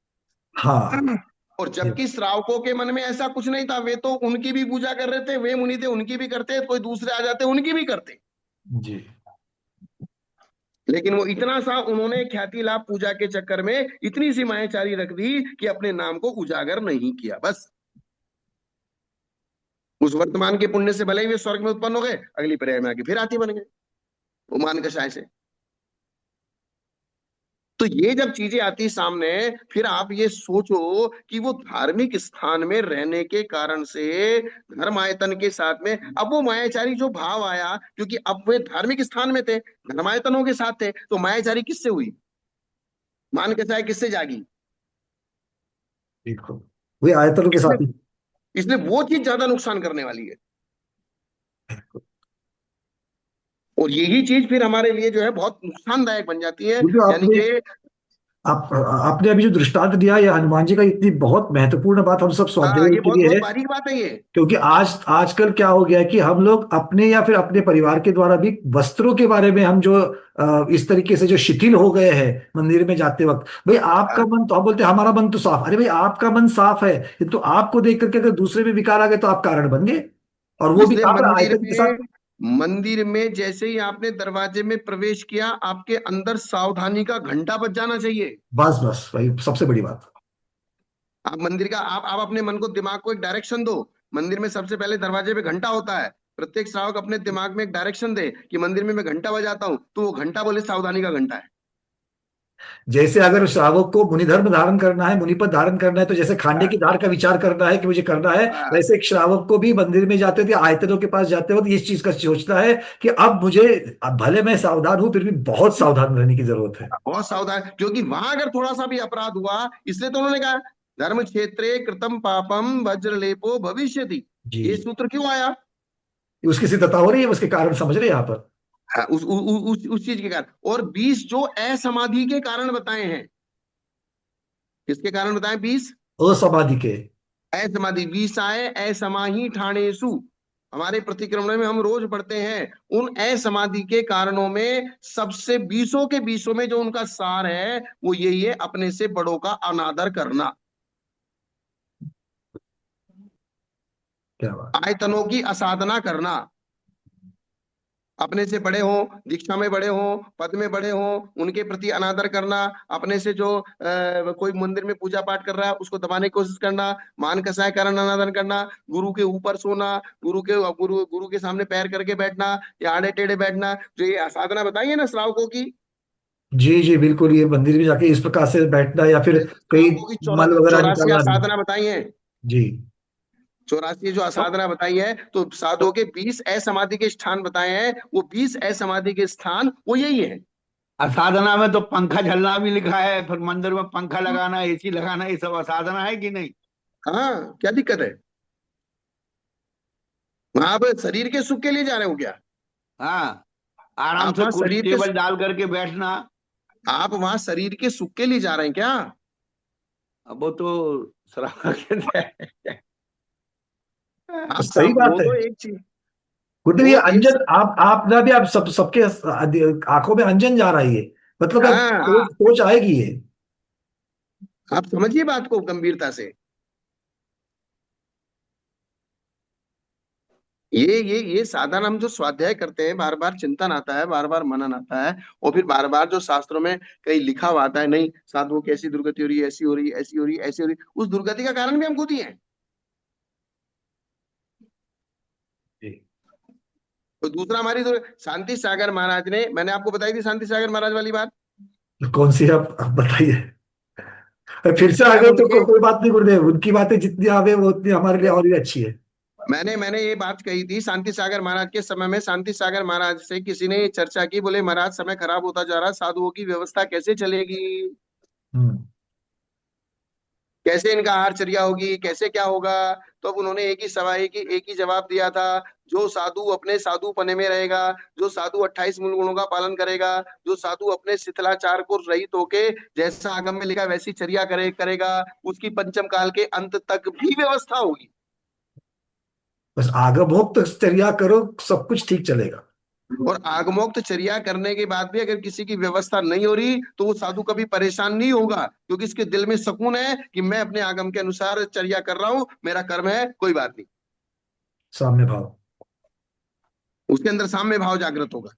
हाँ। और जबकि श्रावकों के मन में ऐसा कुछ नहीं था, वे तो उनकी भी पूजा कर रहे थे, वे मुनि थे उनकी भी करते, कोई दूसरे आ जाते उनकी भी करते। जी लेकिन वो इतना सा उन्होंने ख्याति लाभ पूजा के चक्कर में इतनी सी मायाचारी रख दी कि अपने नाम को उजागर नहीं किया। बस उस वर्तमान के पुण्य से भले ही वे स्वर्ग में उत्पन्न हो गए, अगली पर्याय में आके फिर हाथी बन गए, वो मान कषाय से। तो ये जब चीजें आती सामने, फिर आप ये सोचो कि वो धार्मिक स्थान में रहने के कारण से धर्मायतन के साथ में अब वो मायाचारी जो भाव आया, क्योंकि अब वे धार्मिक स्थान में थे, धर्मायतनों के साथ थे, तो मायाचारी किससे हुई? मान के चाहे किससे जागी? बिल्कुल, वही आयतनों के इसलिए साथ ही। इसलिए वो चीज ज्यादा नुकसान करने वाली है। और यही चीज फिर हमारे लिए जो है बहुत नुकसानदायक बन जाती है। क्योंकि यानी आपने कि आपने अभी जो दृष्टांत दिया, ये हनुमान जी का इतनी बहुत महत्वपूर्ण बात हम सब हाँ, स्वाध्याय ये के बहुत लिए बहुत है। बारीक बात है ये। क्योंकि आजकल क्या हो गया है कि हम लोग अपने या फिर अपने परिवार के द्वारा भी वस्त्रों के बारे में हम जो इस तरीके से जो शिथिल हो गए हैं मंदिर में जाते वक्त, भाई आपका हाँ, मन, तो आप बोलते हैं हमारा मन तो साफ, अरे भाई आपका मन साफ है, तो आपको देख करके अगर दूसरे में विकार आ गए तो आप कारण बन गए, और वो भी इसलिए कहाँ पर, आयतन के साथ। मंदिर में जैसे ही आपने दरवाजे में प्रवेश किया, आपके अंदर सावधानी का घंटा बज जाना चाहिए। बस बस भाई सबसे बड़ी बात। आप मंदिर का आप अपने मन को, दिमाग को एक डायरेक्शन दो। मंदिर में सबसे पहले दरवाजे पे घंटा होता है। प्रत्येक श्रावक अपने दिमाग में एक डायरेक्शन दे कि मंदिर में मैं घंटा बजाता हूं, तो वो घंटा बोले सावधानी का घंटा है। जैसे अगर श्रावक को मुनि धर्म धारण करना है, मुनिपद धारण करना है, तो जैसे खांडे हाँ, की धार का विचार करना है कि मुझे करना है, हाँ, वैसे एक श्रावक को भी मंदिर में जाते थे, आयतनों के पास जाते वक्त इस चीज का सोचना है कि अब मुझे, अब भले मैं सावधान हूं फिर भी बहुत सावधान रहने की जरूरत है। बहुत सावधान, क्योंकि वहां अगर थोड़ा सा भी अपराध हुआ, इसलिए तो उन्होंने कहा धर्म क्षेत्रे कृतम पापम वज्रलेपो भविष्यति। जी, ये सूत्र क्यों आया? उसकी सिद्धता हो रही है, उसके कारण समझ रहे हैं यहाँ पर। हाँ, उस चीज के कारण। और 20 जो असमाधि के कारण बताए हैं, किसके कारण बताए 20? असमाधि के। असमाधि 20 आए, असमाही ठाणेसु। हमारे प्रतिक्रमण में हम रोज पढ़ते हैं, उन असमाधि के कारणों में सबसे 20 के 20 में जो उनका सार है वो यही है, अपने से बड़ों का अनादर करना, क्या बात। आयतनों की असाधना करना, अपने से बड़े हों, दीक्षा में बड़े हों, पद में बड़े हों, उनके प्रति अनादर करना, अपने से जो कोई मंदिर में पूजा पाठ कर रहा है उसको दबाने की कोशिश करना, मान कसाय कारण अनादर करना, गुरु के ऊपर सोना, गुरु के सामने पैर करके बैठना या आड़े टेढ़े बैठना, जो ये साधना बताई है ना श्रावकों की। जी जी बिल्कुल, ये मंदिर में जाके इस प्रकार से बैठना या फिर कहीं श्रावकों की मल वगैरह 84 निकालना नहीं। साधना बताई है। जी। 84 जो तो, असाधना बताई है, तो साधुओं के 20 असमाधि के स्थान बताए हैं, वो 20 असमाधि के स्थान वो यही है। असाधना में तो पंखा झलना भी लिखा है, फिर मंदिर में पंखा लगाना, एसी लगाना, ये सब असाधना है कि नहीं? हाँ, क्या दिक्कत है? वहां आप शरीर के सुख के लिए जा रहे हो क्या? हाँ, आराम आप से वहां कुर्सी शरीर के टेबल डाल करके बैठना। आप वहां शरीर के सुख के लिए जा रहे हैं क्या? अब वो तो श्रावक कहते हैं। आप सही बात है। वो तो एक चीज, गुड्डू, ये वो एक, अंजन आप ना भी, आप सबके आंखों में अंजन जा रही है, मतलब अब हाँ, सोच आएगी ये। आप समझिए बात को गंभीरता से। ये साधन हम जो स्वाध्याय करते हैं, बार बार चिंतन आता है, बार बार मनन आता है, और फिर बार बार जो शास्त्रों में कहीं लिखा हुआ आता है, नहीं साधुओं की ऐसी दुर्गति हो रही है, ऐसी हो रही है, ऐसी हो रही है, ऐसी हो रही है, उस दुर्गति का कारण भी हम खुद ही हैं। जी। तो दूसरा हमारी शांति सागर महाराज ने, मैंने आपको बताई थी शांति सागर महाराज वाली बात। तो कौन सी आप बताइए। फिर से आ क्या गए तो बोलेंगे? कोई बात नहीं गुरुदेव, उनकी बातें जितनी आवे वो उतनी हमारे लिए और भी अच्छी है। मैंने ये बात कही थी, शांति सागर महाराज के समय में शांति सागर महाराज से किसी ने चर्चा की, बोले महाराज समय खराब होता जा रहा, साधुओं की व्यवस्था कैसे चलेगी, हम्म। कैसे इनका आहारचर्या होगी, कैसे क्या होगा। तो अब उन्होंने एक ही जवाब दिया था, जो साधु अपने साधुपने में रहेगा, जो साधु 28 मूल गुणों का पालन करेगा, जो साधु अपने शिथिलाचार को रहित होके जैसा आगम में लिखा है वैसी चर्या करेगा, उसकी पंचम काल के अंत तक भी व्यवस्था होगी। बस आगमोक्त चर्या करो, सब कुछ ठीक चलेगा। और आगमोक्त चर्या करने के बाद भी अगर किसी की व्यवस्था नहीं हो रही तो वो साधु कभी परेशान नहीं होगा, क्योंकि इसके दिल में सुकून है कि मैं अपने आगम के अनुसार चर्या कर रहा हूं, मेरा कर्म है, कोई बात नहीं। साम्य भाव। उसके अंदर साम्य भाव जागृत होगा।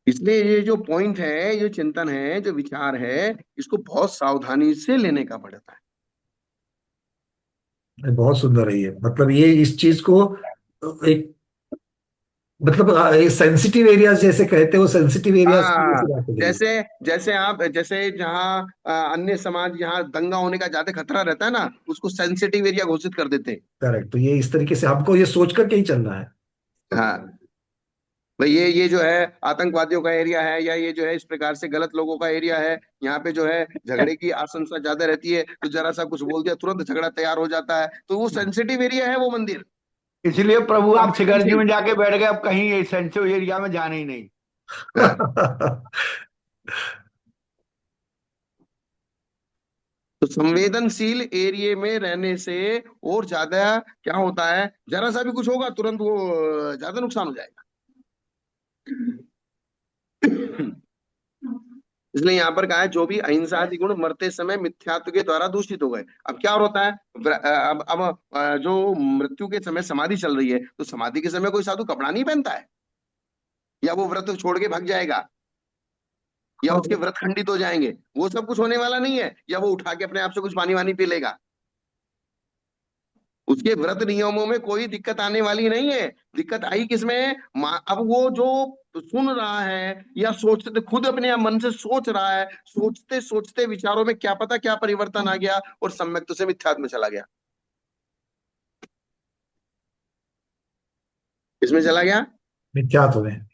इसलिए ये जो पॉइंट है, जो चिंतन है, जो विचार है, इसको बहुत सावधानी से लेने का पड़ता है। बहुत सुंदर है ये, मतलब ये इस चीज को एक, मतलब सेंसिटिव एरियाज जैसे कहते हो, सेंसिटिव एरियाज की हाँ, जैसे बात हो रही है। जैसे जैसे जहाँ अन्य समाज, यहाँ दंगा होने का ज्यादा खतरा रहता है ना, उसको सेंसिटिव एरिया घोषित कर देते हैं। करेक्ट, तो ये इस तरीके से हमको ये सोच करके ही चलना है। हाँ भाई, ये जो है आतंकवादियों का एरिया है, या ये जो है इस प्रकार से गलत लोगों का एरिया है, यहाँ पे जो है झगड़े की आशंका ज्यादा रहती है, तो जरा सा कुछ बोल दिया तुरंत झगड़ा तैयार हो जाता है, तो वो सेंसिटिव एरिया है वो मंदिर। इसलिए प्रभु आप शिखर जी संवेदनशील। में जाके बैठ गए, अब कहीं सेंसिटिव एरिया में जाना ही नहीं। हाँ, तो संवेदनशील एरिया में रहने से और ज्यादा क्या होता है, जरा सा भी कुछ होगा तुरंत वो ज्यादा नुकसान हो जाएगा। इसलिए यहाँ पर कहा है, जो भी अहिंसा आदि गुण मरते समय मिथ्यात्व के द्वारा दूषित हो गए। अब क्या होता है, जो मृत्यु के समय समाधि चल रही है, तो समाधि के समय कोई साधु कपड़ा नहीं पहनता है, या वो व्रत छोड़ के भाग जाएगा, या हाँ। उसके व्रत खंडित हो जाएंगे, वो सब कुछ होने वाला नहीं है, या वो उठा के अपने आप से कुछ पानी वानी पी लेगा। उसके व्रत नियमों में कोई दिक्कत आने वाली नहीं है। दिक्कत आई किसमें, अब वो जो सुन रहा है या सोचते, खुद अपने मन से सोच रहा है, सोचते सोचते विचारों में क्या पता क्या परिवर्तन आ गया और सम्यक से मिथ्यात्व में चला गया। इसमें चला गया, मिथ्यात्व में।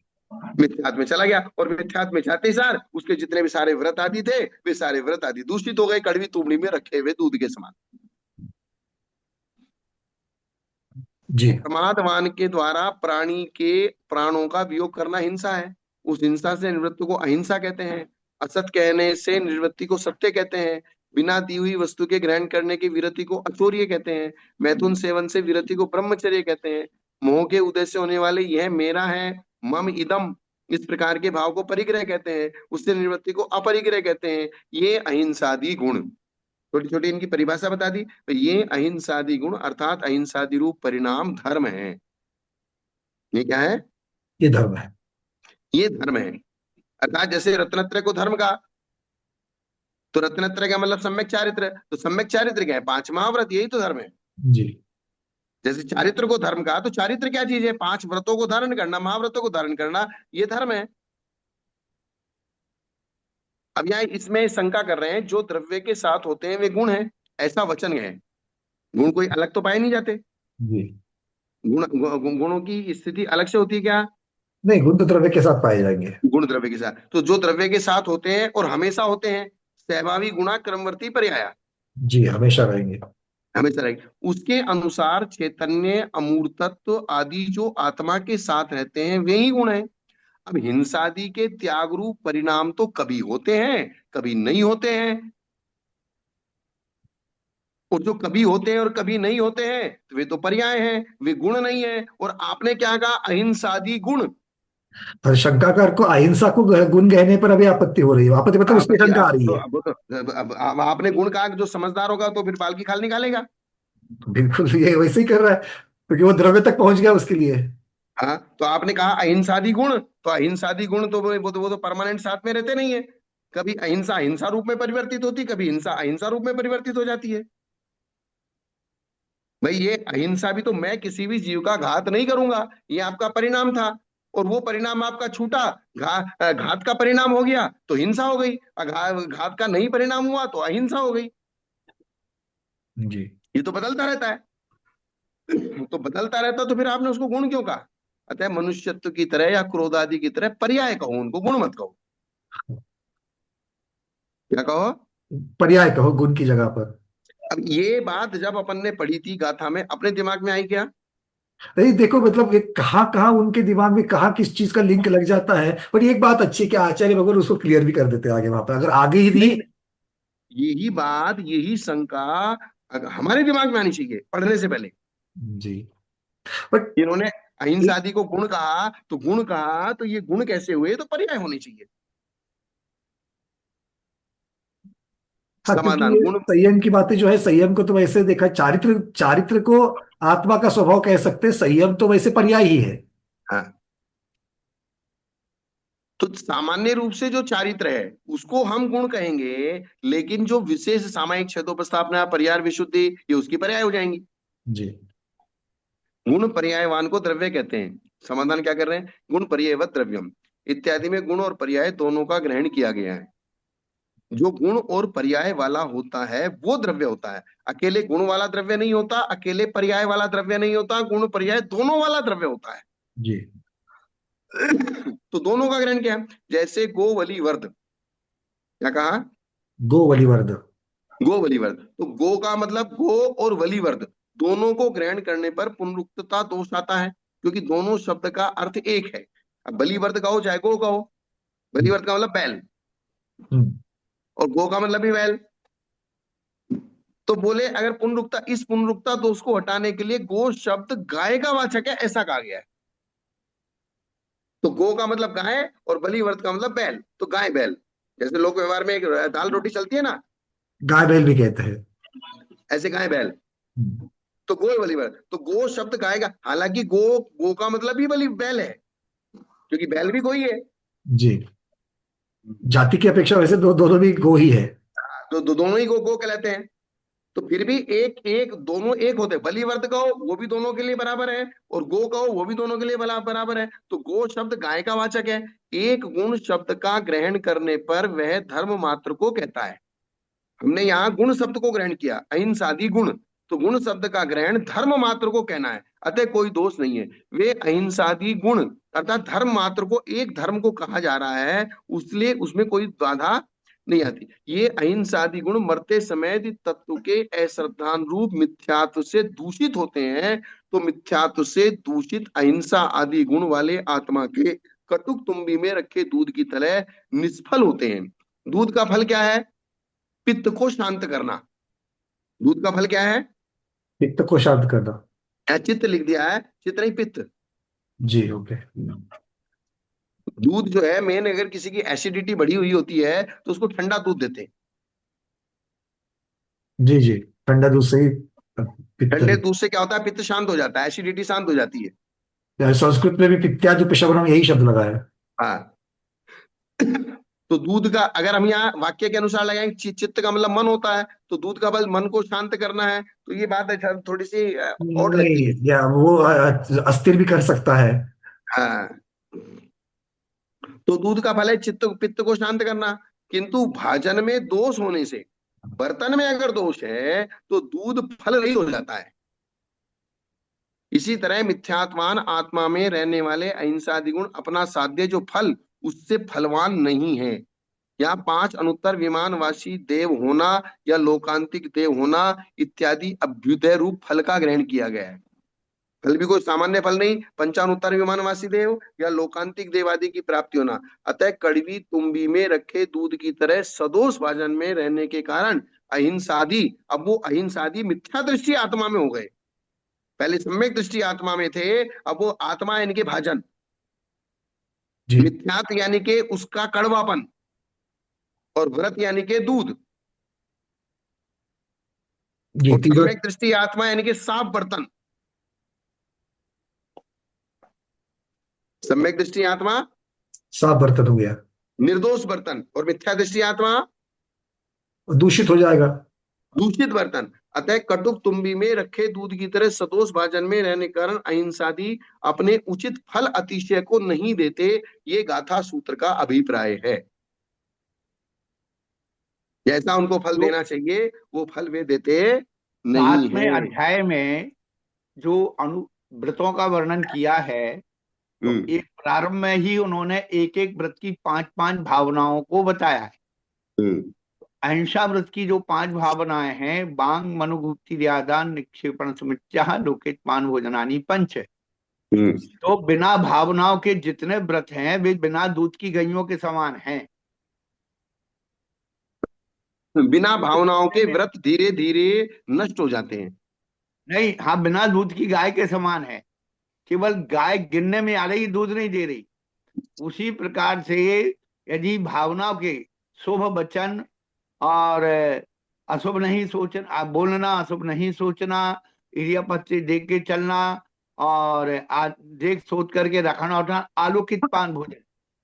मिथ्यात्व में चला गया, और मिथ्यात्व में जाते ही सार उसके जितने भी सारे व्रत आदि थे, वे सारे व्रत आदि दूषित हो गए, कड़वी तुबड़ी में रखे हुए दूध के समान। जी। प्रमादवान के द्वारा प्राणी के प्राणों का वियोग करना हिंसा है। उस हिंसा से निवृत्ति को अहिंसा कहते हैं। असत कहने से निवृत्ति को सत्य कहते हैं। बिना दी हुई वस्तु के ग्रहण करने की विरति को अचौर्य कहते हैं। मैथुन सेवन से विरति को ब्रह्मचर्य कहते हैं। मोह के उदय से होने वाले यह मेरा है, मम इदम, इस प्रकार के भाव को परिग्रह कहते हैं। उससे निवृत्ति को अपरिग्रह कहते हैं। ये अहिंसादि गुण, छोटी छोटी इनकी परिभाषा बता दी, तो ये अहिंसादि गुण अर्थात अहिंसादि रूप परिणाम धर्म है। ये क्या है, ये धर्म है। ये धर्म है। अर्थात जैसे रत्नत्रय को धर्म का, तो रत्नत्रय का मतलब सम्यक चारित्र, तो सम्यक चारित्र क्या है, पांच महाव्रत, यही तो धर्म है। जी। जैसे चारित्र को धर्म का, तो चारित्र क्या चीज है, पांच व्रतों को धारण करना, महाव्रतों को धारण करना, ये धर्म है। अब यहाँ इसमें शंका कर रहे हैं, जो द्रव्य के साथ होते हैं वे गुण हैं, ऐसा वचन है। गुण कोई अलग तो पाए नहीं जाते। जी। गुणों की स्थिति अलग से होती है क्या, नहीं, गुण तो द्रव्य के साथ पाए जाएंगे। गुण द्रव्य के साथ, तो जो द्रव्य के साथ होते हैं और हमेशा होते हैं, सहभावी गुणा क्रमवर्ती पर्याया, जी, हमेशा रहेंगे। हमेशा रहेंगे। उसके अनुसार चैतन्य अमूर्तत्व आदि जो आत्मा के साथ रहते हैं वे ही गुण हैं। अब हिंसादि के त्याग रूप परिणाम तो कभी होते हैं, कभी नहीं होते हैं, और जो कभी होते हैं और कभी नहीं होते हैं तो वे तो पर्याय हैं, वे गुण नहीं है। और आपने क्या कहा, अहिंसादि गुण। और शंकाकार को अहिंसा को गुण कहने पर अभी आपत्ति हो रही है, आपत्ति मतलब उसमें आपत्ति शंका आ रही तो है। अब आपने गुण कहा कि जो समझदार होगा तो फिर बाल की खाल निकालेगा। बिल्कुल ये वैसे ही कर रहा है, क्योंकि वो द्रव्य तक पहुंच गया उसके लिए। हाँ, तो आपने कहा अहिंसादी गुण, तो अहिंसादी गुण तो वो तो परमानेंट साथ में रहते नहीं है। कभी अहिंसा हिंसा रूप में परिवर्तित होती, कभी हिंसा अहिंसा रूप में परिवर्तित हो जाती है। भाई ये अहिंसा भी तो मैं किसी भी जीव का घात नहीं करूंगा, ये आपका परिणाम था। और वो परिणाम आपका छूटा, घात का परिणाम हो गया तो हिंसा हो गई, घात का नहीं परिणाम हुआ तो अहिंसा हो गई। जी। ये तो बदलता रहता है। तो बदलता रहता तो फिर आपने उसको गुण क्यों कहा? अतः मनुष्यत्व की तरह या क्रोध आदि की तरह पर्याय कहो, उनको गुण मत कहो। क्या कहो? पर्याय कहो गुण की जगह पर। अब ये बात जब अपन ने पढ़ी थी गाथा में, अपने दिमाग में आई क्या? नहीं देखो, मतलब ये कहाँ कहाँ उनके दिमाग में कहाँ किस चीज का लिंक लग जाता है, पर एक बात अच्छी है कि आचार्य भगवान उसको क्लियर भी कर देते हैं आगे, वहां पर अगर आगे ही नहीं, नहीं। यही बात, यही शंका हमारे दिमाग में आनी चाहिए पढ़ने से पहले। जी। बट इन्होंने अहिंसा आदि को गुण कहा, तो गुण कहा तो ये गुण कैसे हुए, तो पर्याय होने चाहिए। हाँ, क्योंकि समाधान ये गुण। संयम की बातें जो है, संयम को तो वैसे देखा है, चारित्र चारित्र को आत्मा का स्वभाव कह सकते हैं, संयम तो वैसे पर्याय ही है। हाँ, तो सामान्य रूप से जो चारित्र है उसको हम गुण कहेंगे, लेकिन जो विशेष सामायिक क्षेत्रोपस्थापना पर्याय विशुद्धि, ये उसकी पर्याय हो जाएंगी। जी। गुण पर्यायवान को द्रव्य कहते हैं। समाधान क्या कर रहे हैं? गुण पर्यायवत द्रव्यम इत्यादि में गुण और पर्याय दोनों का ग्रहण किया गया है। जो गुण और पर्याय वाला होता है वो द्रव्य होता है। अकेले गुण वाला द्रव्य नहीं होता, अकेले पर्याय वाला द्रव्य नहीं होता, गुण पर्याय दोनों वाला द्रव्य होता है। जी। तो दोनों का ग्रहण क्या है? जैसे गोवली वर्ध, क्या कहा? गो वलिवर्ध। गोवली वर्ध, तो गो का मतलब गो, और वलीवर्ध दोनों को ग्रहण करने पर पुनरुक्तता दोष आता है, क्योंकि दोनों शब्द का अर्थ एक है। अब बलिवर्ध कहो चाहे गो कहो, बलिवर्ध का मतलब बैल, हम्म। और गो का मतलब भी बैल। तो बोले अगर पुनरुक्ता, इस पुनरुक्ता दोष को हटाने के लिए गो शब्द गाय का वाचक है ऐसा कहा गया है। तो गो का मतलब गाय और बलिवर्ध का मतलब बैल, तो गाय बैल। जैसे लोक व्यवहार में एक दाल रोटी चलती है ना, गाय बैल भी कहते हैं। ऐसे गाय बैल। हम्म। तो गो बलिवर्ध, तो गो शब्द गाय का, हालांकि गो, गो का मतलब भी बलि बैल है, क्योंकि बैल भी कोई है। जी। जाति की अपेक्षा वैसे दोनों भी गो ही है। तो दोनों ही गो कहलाते हैं। तो फिर भी एक एक दोनों एक होते हैं। बलिवर्ध कहो वो भी दोनों के लिए बराबर है, और गो कहो वो भी दोनों के लिए बराबर है। तो गो शब्द गाय का वाचक है। एक गुण शब्द का ग्रहण करने पर वह धर्म मात्र को कहता है। हमने यहाँ गुण शब्द को ग्रहण किया, अहिंसादी गुण, तो गुण शब्द का ग्रहण धर्म मात्र को कहना है, अतः कोई दोष नहीं है। वे अहिंसादी गुण अर्थात धर्म मात्र को एक धर्म को कहा जा रहा है, उसलिए उसमें कोई बाधा नहीं आती। ये अहिंसादी गुण मरते समय यदि तत्व के अश्रद्धानुरूप मिथ्यात्व से दूषित होते हैं, तो मिथ्यात्व से दूषित अहिंसा आदि गुण वाले आत्मा के कटुक तुम्बी में रखे दूध की तरह निष्फल होते हैं। दूध का फल क्या है? पित्त को शांत करना। दूध का फल क्या है? पित्त को शांत करना। यहाँ चित्त लिख दिया है, चित्त नहीं पित्त। जी। ओके। दूध जो है मेन, अगर किसी की एसिडिटी बढ़ी हुई होती है तो उसको ठंडा दूध देते हैं। जी। जी। ठंडा दूध से ही पित्त। ठंडे दूध से क्या होता है? पित्त शांत हो जाता है, एसिडिटी शांत हो जाती है। संस्कृत में भी पित्त्यादि पिशवनम यही शब्द लगा है। हाँ। तो दूध का अगर हम यहाँ वाक्य के अनुसार लगाएंगे, चित्त का मतलब मन होता है, तो दूध का फल मन को शांत करना है, तो ये बात है थोड़ी सी ऑड लगती है। नहीं, या वो अस्थिर भी कर सकता है। हाँ, तो दूध का फल है चित्त पित्त को शांत करना। किंतु भाजन में दोष होने से, बर्तन में अगर दोष है तो दूध फल रहित हो जाता है। इसी तरह मिथ्यात्मान आत्मा में रहने वाले अहिंसादि गुण अपना साध्य जो फल, उससे फलवान नहीं है। यहाँ पांच अनुत्तर विमानवासी देव होना या लोकांतिक देव होना इत्यादि अभ्युदय रूप फल का ग्रहण किया गया है। फल भी कोई सामान्य फल नहीं, पंचानुत्तर विमानवासी देव या लोकांतिक देव आदि की प्राप्ति होना। अतः कड़वी तुम्बी में रखे दूध की तरह सदोष भाजन में रहने के कारण अहिंसादि, अब वो अहिंसादि मिथ्या दृष्टि आत्मा में हो गए। पहले सम्यक दृष्टि आत्मा में थे, अब वो आत्मा इनके भाजन। जी। मिथ्यात यानी कि उसका कड़वापन, और व्रत यानी कि दूध। ये और तीनों सम्यक दृष्टि आत्मा यानी कि साफ बर्तन। सम्यक दृष्टि आत्मा साफ बर्तन हो गया, निर्दोष बर्तन, और मिथ्या दृष्टि आत्मा दूषित हो जाएगा। दूषित बर्तन। अतः कटुक तुम्बी में रखे दूध की तरह सदोष भाजन में रहने के कारण अहिंसादी अपने उचित फल अतिशय को नहीं देते, ये गाथा सूत्र का अभिप्राय है। जैसा उनको फल जो देना चाहिए वो फल वे देते नहीं 7वें है। अध्याय में जो व्रतों का वर्णन किया है, तो हम्म। एक प्रारंभ में ही उन्होंने एक एक व्रत की 5 5 भावनाओं को बताया है। हम्म। अहिंसा व्रत की जो 5 भावनाएं हैं, बांग मनुभुक्ति दान निक्षेपण समित्या लोकित पान भोजनानी पंच। हम्म। तो बिना भावनाओं के जितने व्रत हैं वे बिना दूध की गइयों के समान हैं। बिना भावनाओं के व्रत धीरे धीरे नष्ट हो जाते हैं। नहीं, हाँ, बिना दूध की गाय के समान है। केवल गाय गिनने में आ रही, दूध नहीं दे रही। उसी प्रकार से यदि भावनाओं के शुभ वचन और अशुभ नहीं सोचना, बोलना, अशुभ नहीं सोचना, इडियापत्ति देख के चलना, और देख सोच करके रखना उठना, आलोकित पान भोजन।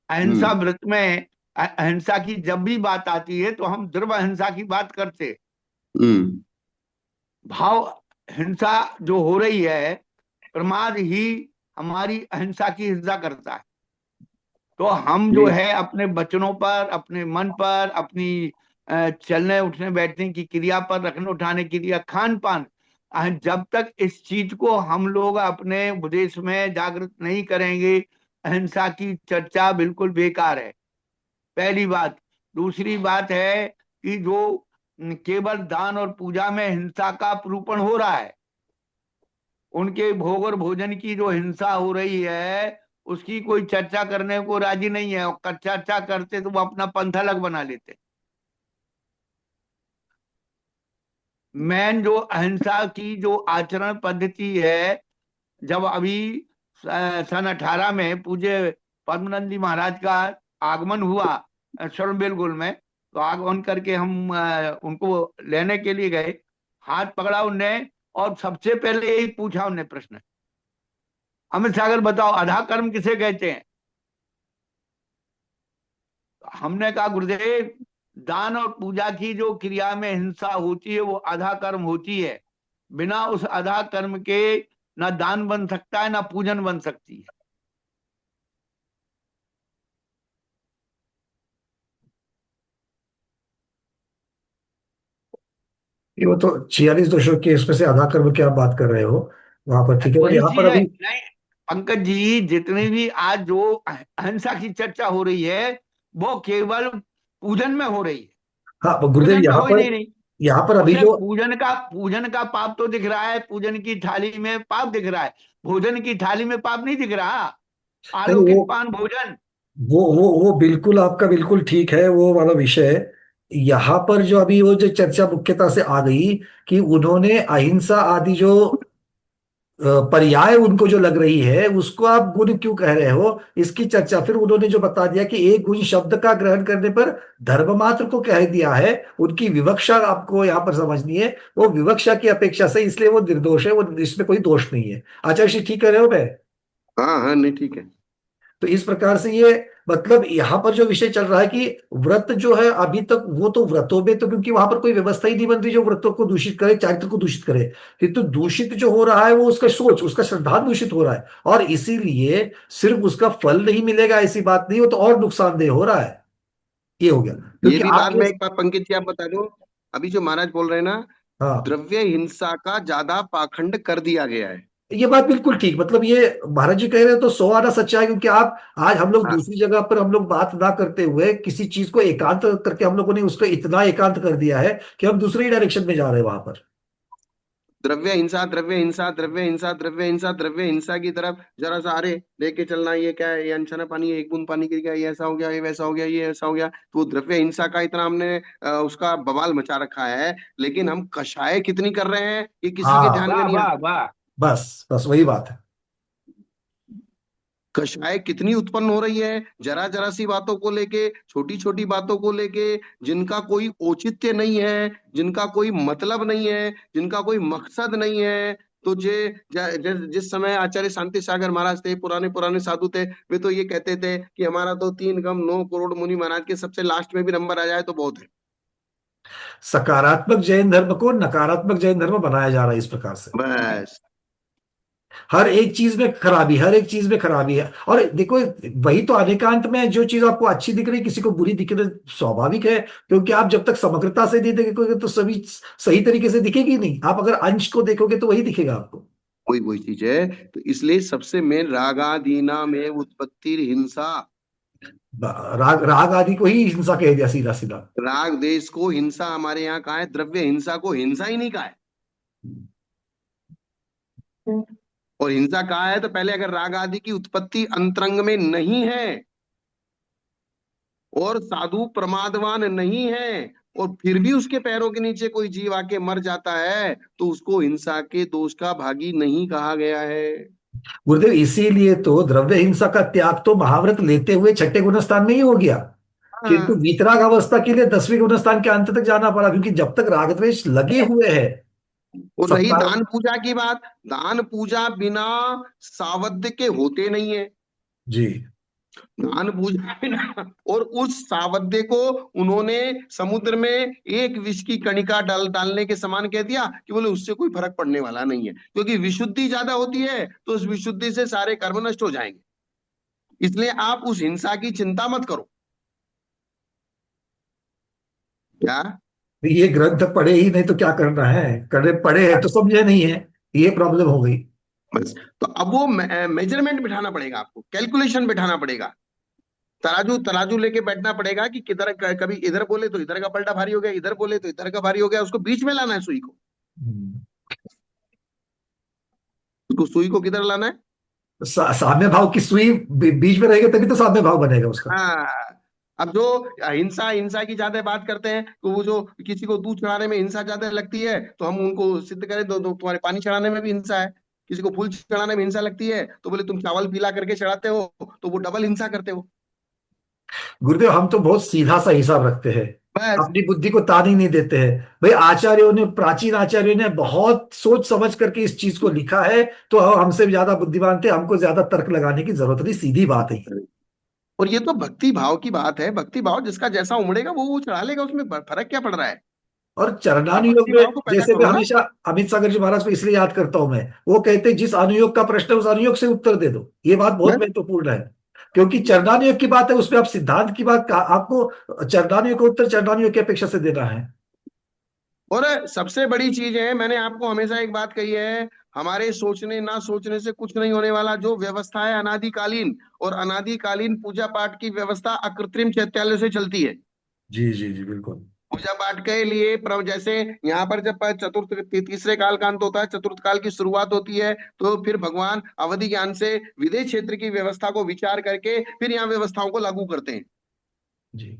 अहिंसा हम्म। व्रत में अहिंसा की जब भी बात आती है तो हम द्रव्य अहिंसा की बात करते। हम्म। भाव हिंसा जो हो रही है, प्रमाद ही हमारी अहिंसा की हिंसा करता है। तो हम जो ये है अपने वचनों पर, अपने मन पर, अपनी चलने उठने बैठने की क्रिया पर, रखने उठाने की क्रिया, खान पान, जब तक इस चीज को हम लोग अपने उपदेश में जागृत नहीं करेंगे, अहिंसा की चर्चा बिल्कुल बेकार है, पहली बात। दूसरी बात है कि जो केवल दान और पूजा में हिंसा का प्रूपण हो रहा है, उनके भोग और भोजन की जो हिंसा हो रही है उसकी कोई चर्चा करने को राजी नहीं है, और चर्चा करते तो वो अपना पंथ अलग बना लेते। मेन जो अहिंसा की जो आचरण पद्धति है, जब अभी सन 18 में पूज्य पद्मनंदी महाराज का आगमन हुआ श्रवणबेलगोल में, तो आगमन करके हम उनको लेने के लिए गए। हाथ पकड़ा उनने और सबसे पहले यही पूछा उनने प्रश्न, अमित सागर बताओ अधा कर्म किसे कहते हैं? हमने कहा गुरुदेव, दान और पूजा की जो क्रिया में हिंसा होती है वो आधा कर्म होती है। बिना उस आधा कर्म के ना दान बन सकता है ना पूजन बन सकती है। वो तो 46 दोषों के इसमें से आधा कर्म की आप बात कर रहे हो वहां पर, ठीक है, और वही यहाँ पर चीज है। अभी। नहीं पंकज जी, जितनी भी आज जो अहिंसा की चर्चा हो रही है वो केवल पूजन में हो रही है, हाँ गुरुदेव, भोजन में हो ही नहीं रही। यहाँ पर अभी उसे जो। पूजन का पाप तो दिख रहा है, पूजन की थाली में पाप दिख रहा है, भोजन की थाली में पाप नहीं दिख रहा। नहीं, वो आलोकित पान भोजन। वो बिल्कुल आपका बिल्कुल ठीक है, वो वाला विषय। यहाँ पर जो अभी वो जो चर्चा मुख्यता से आ गई कि उन्होंने अहिंसा आदि जो पर्याय उनको जो लग रही है उसको आप गुण क्यों कह रहे हो, इसकी चर्चा फिर उन्होंने जो बता दिया कि एक गुण शब्द का ग्रहण करने पर धर्म मात्र को कह दिया है। उनकी विवक्षा आपको यहाँ पर समझनी है, वो विवक्षा की अपेक्षा से, इसलिए वो निर्दोष है, वो इसमें कोई दोष नहीं है। आचार्य श्री ठीक कह रहे हो मैं? हाँ हाँ, नहीं ठीक है। तो इस प्रकार से ये मतलब यहाँ पर जो विषय चल रहा है कि व्रत जो है अभी तक, वो तो व्रतों में तो क्योंकि वहां पर कोई व्यवस्था ही नहीं बन रही जो व्रतों को दूषित करे, चारित्र को दूषित करे। किंतु दूषित जो हो रहा है वो उसका सोच, उसका श्रद्धा दूषित हो रहा है, और इसीलिए सिर्फ उसका फल नहीं मिलेगा ऐसी बात नहीं, वो तो और नुकसानदेह हो रहा है। ये हो गया ये क्योंकि भी बात आपके। मैं एक बार पंकज जी आप बता दो, अभी जो महाराज बोल रहे हैं ना, हाँ, द्रव्य हिंसा का ज्यादा पाखंड कर दिया गया है। ये बात बिल्कुल ठीक, मतलब ये महाराज जी कह रहे हैं तो सौ आना सच्चा है, क्योंकि आप आज हम लोग हाँ, दूसरी जगह पर हम लोग बात ना करते हुए किसी चीज को एकांत करके हम लोगों ने उसको इतना एकांत कर दिया है कि हम दूसरे ही डायरेक्शन में जा रहे हैं वहां पर। द्रव्य हिंसा, द्रव्य हिंसा, द्रव्य हिंसा, द्रव्य हिंसा, द्रव्य हिंसा की तरफ जरा सा, अरे लेके चलना, ये क्या है, ये अनछना पानी है, एक बूंद पानी गिर गया, ये ऐसा हो गया, ये वैसा हो गया, ये ऐसा हो गया, तो द्रव्य हिंसा का इतना हमने उसका बवाल मचा रखा है। लेकिन हम कषाय कितनी कर रहे हैं ये किसी के हाँ, ध्यान में वाह नहीं वाह आता। बस बस वही बात है। कषाय कितनी उत्पन्न हो रही है, जरा जरा सी बातों को लेके, छोटी छोटी बातों को लेके, जिनका कोई औचित्य नहीं है, जिनका कोई मतलब नहीं है, जिनका कोई मकसद नहीं है। तो जिस समय आचार्य शांति सागर महाराज थे, पुराने पुराने साधु थे, वे तो ये कहते थे कि हमारा तो 3 9 करोड़ मुनि महाराज के सबसे लास्ट में भी नंबर आ जाए तो बहुत है। सकारात्मक जैन धर्म को नकारात्मक जैन धर्म बनाया जा रहा है इस प्रकार से। बस हर एक चीज में खराबी, हर एक चीज में खराबी है। और देखो, वही तो अनेकांत में जो चीज आपको अच्छी दिख रही किसी को बुरी दिख रही, स्वाभाविक है, क्योंकि आप जब तक समग्रता से नहीं देखोगे तो सभी सही तरीके से दिखेगी नहीं। आप अगर अंश को देखोगे तो वही दिखेगा आपको। वही वही चीज है। तो इसलिए सबसे मेन रागादीना में उत्पत्ति हिंसा। राग राग आदि को ही हिंसा कह दिया सीधा सीधा। राग देश को हिंसा हमारे यहाँ कहा है, द्रव्य हिंसा को हिंसा ही नहीं कहा है। और हिंसा कहा है तो पहले अगर राग आदि की उत्पत्ति अंतरंग में नहीं है और साधु प्रमादवान नहीं है और फिर भी उसके पैरों के नीचे कोई जीव आके मर जाता है तो उसको हिंसा के दोष का भागी नहीं कहा गया है। गुरुदेव, इसीलिए तो द्रव्य हिंसा का त्याग तो महाव्रत लेते हुए छठे गुणस्थान में ही हो गया, किंतु हाँ। वीतराग अवस्था के लिए 10वें गुणस्थान के अंत तक जाना पड़ा, क्योंकि जब तक राग द्वेष लगे हुए हैं। और रही सत्ता। दान पूजा की बात, दान पूजा बिना सावध्य के होते नहीं है। जी। दान पूजा बिना, और उस सावध्य को उन्होंने समुद्र में एक विष की कणिका डालने के समान कह दिया कि बोले उससे कोई फर्क पड़ने वाला नहीं है, क्योंकि विशुद्धि ज्यादा होती है तो उस विशुद्धि से सारे कर्म नष्ट हो जाएंगे। इसलिए आप उस हिंसा की चिंता मत करो। क्या? ये ग्रंथ पढ़े ही नहीं तो क्या करना है, करे पढ़े हैं तो समझे नहीं है, ये प्रॉब्लम हो गई। बस तो अब वो मेजरमेंट बिठाना पड़ेगा, आपको कैलकुलेशन बिठाना पड़ेगा, तराजू तराजू लेके बैठना पड़ेगा कि किधर कभी इधर बोले तो इधर का पलटा भारी हो गया, इधर बोले तो इधर का भारी हो गया, उसको बीच में लाना है सुई को। हम्म। उसको सुई को किधर लाना है? साम्य भाव की सुई बीच में रहेगी तभी तो साम्य भाव बनेगा उसका। हाँ। अब जो हिंसा हिंसा की ज्यादा बात करते हैं तो वो जो किसी को दूध चढ़ाने में हिंसा ज्यादा लगती है तो हम उनको सिद्ध करें तो तुम्हारे पानी चढ़ाने में भी हिंसा है। किसी को फूल चढ़ाने में हिंसा लगती है तो बोले तुम चावल पीला करके चढ़ाते हो तो वो डबल हिंसा करते हो। गुरुदेव, हम तो बहुत सीधा सा हिसाब रखते हैं, बस। अपनी बुद्धि को तानी नहीं देते हैं। भाई आचार्यों ने, प्राचीन आचार्यों ने बहुत सोच समझ करके इस चीज को लिखा है, तो हमसे भी ज्यादा बुद्धिमान थे, हमको ज्यादा तर्क लगाने की जरूरत नहीं, सीधी बात है ये। और ये तो भक्ति भाव की बात है, भक्ति भाव जिसका जैसा उमड़ेगा वो चढ़ा लेगा, उसमें फर्क क्या पड़ रहा है? और आप चरणानुयोग भक्ति में भाव को पैदा जैसे मैं करो ना। हमेशा अमित सागर जी महाराज को इसलिए याद करता हूं, मैं वो कहते हैं जिस अनुयोग का प्रश्न है उस अनुयोग से उत्तर दे दो। ये बात बहुत बस। महत्वपूर्ण है, क्योंकि चरणानुयोग की बात है, उसमें आप सिद्धांत की बात आपको चरणानुयोग का उत्तर चरणानुयोग की अपेक्षा से देना है। और सबसे बड़ी चीज है, मैंने आपको हमेशा एक बात कही है, हमारे सोचने ना सोचने से कुछ नहीं होने वाला। जो व्यवस्था है अनादिकालीन, और अनादिकालीन पूजा पाठ की व्यवस्था अकृत्रिम चैत्यालय से चलती है। जी जी जी, बिल्कुल। पूजा पाठ के लिए जैसे यहाँ पर जब तीसरे काल का अंत होता है, चतुर्थ काल की शुरुआत होती है, तो फिर भगवान अवधि ज्ञान से विदेश क्षेत्र की व्यवस्था को विचार करके फिर यहाँ व्यवस्थाओं को लागू करते हैं। जी।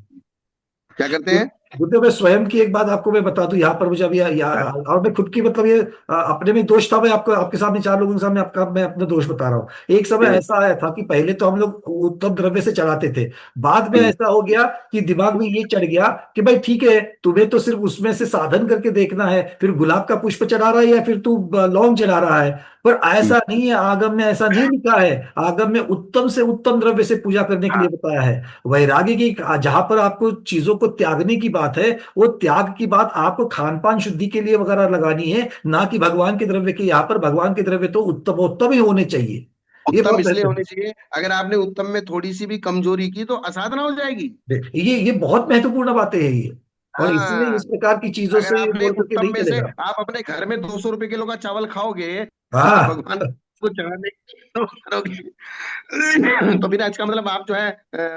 क्या करते तो हैं? बुद्ध में स्वयं की एक बात आपको मैं बता दूं, यहाँ पर मुझे अभी और मैं खुद की मतलब ये अपने में दोष था, मैं आपको आपके सामने, चार लोगों के सामने आपका मैं अपना दोष बता रहा हूँ। एक समय हम्म, ऐसा आया था कि पहले तो हम लोग उत्तम द्रव्य से चढ़ाते थे, बाद में हम्म, ऐसा हो गया कि दिमाग में ये चढ़ गया कि भाई ठीक है, तुम्हें तो सिर्फ उसमें से साधन करके देखना है, फिर गुलाब का पुष्प चढ़ा रहा है या फिर तू लौंग चढ़ा रहा है। पर हम्म। ऐसा नहीं है, आगम में ऐसा नहीं लिखा है। आगम में उत्तम से उत्तम द्रव्य से पूजा करने के लिए बताया है। वैराग्य की जहां पर आपको चीजों को त्यागने की बात है, वो त्याग की बात आपको खान पान शुद्धि के लिए वगैरह लगानी है, ना कि भगवान के द्रव्य के। यहाँ पर भगवान के द्रव्य तो उत्तमोत्तम ही होने चाहिए। ये उत्तम बहुत इसलिए महत्व, होनी चाहिए, अगर आपने उत्तम में थोड़ी सी भी कमजोरी की तो असाधना हो जाएगी। ये बहुत महत्वपूर्ण बातें है ये। और इसलिए हाँ। इस प्रकार की चीजों अगर से आपने बोल करके उत्तम नहीं में से चलेगा। आप अपने घर में 200 रुपए किलो का चावल खाओगे और हाँ। भगवान को चढ़ाने की तो करोगे तो फिर आज का मतलब आप जो है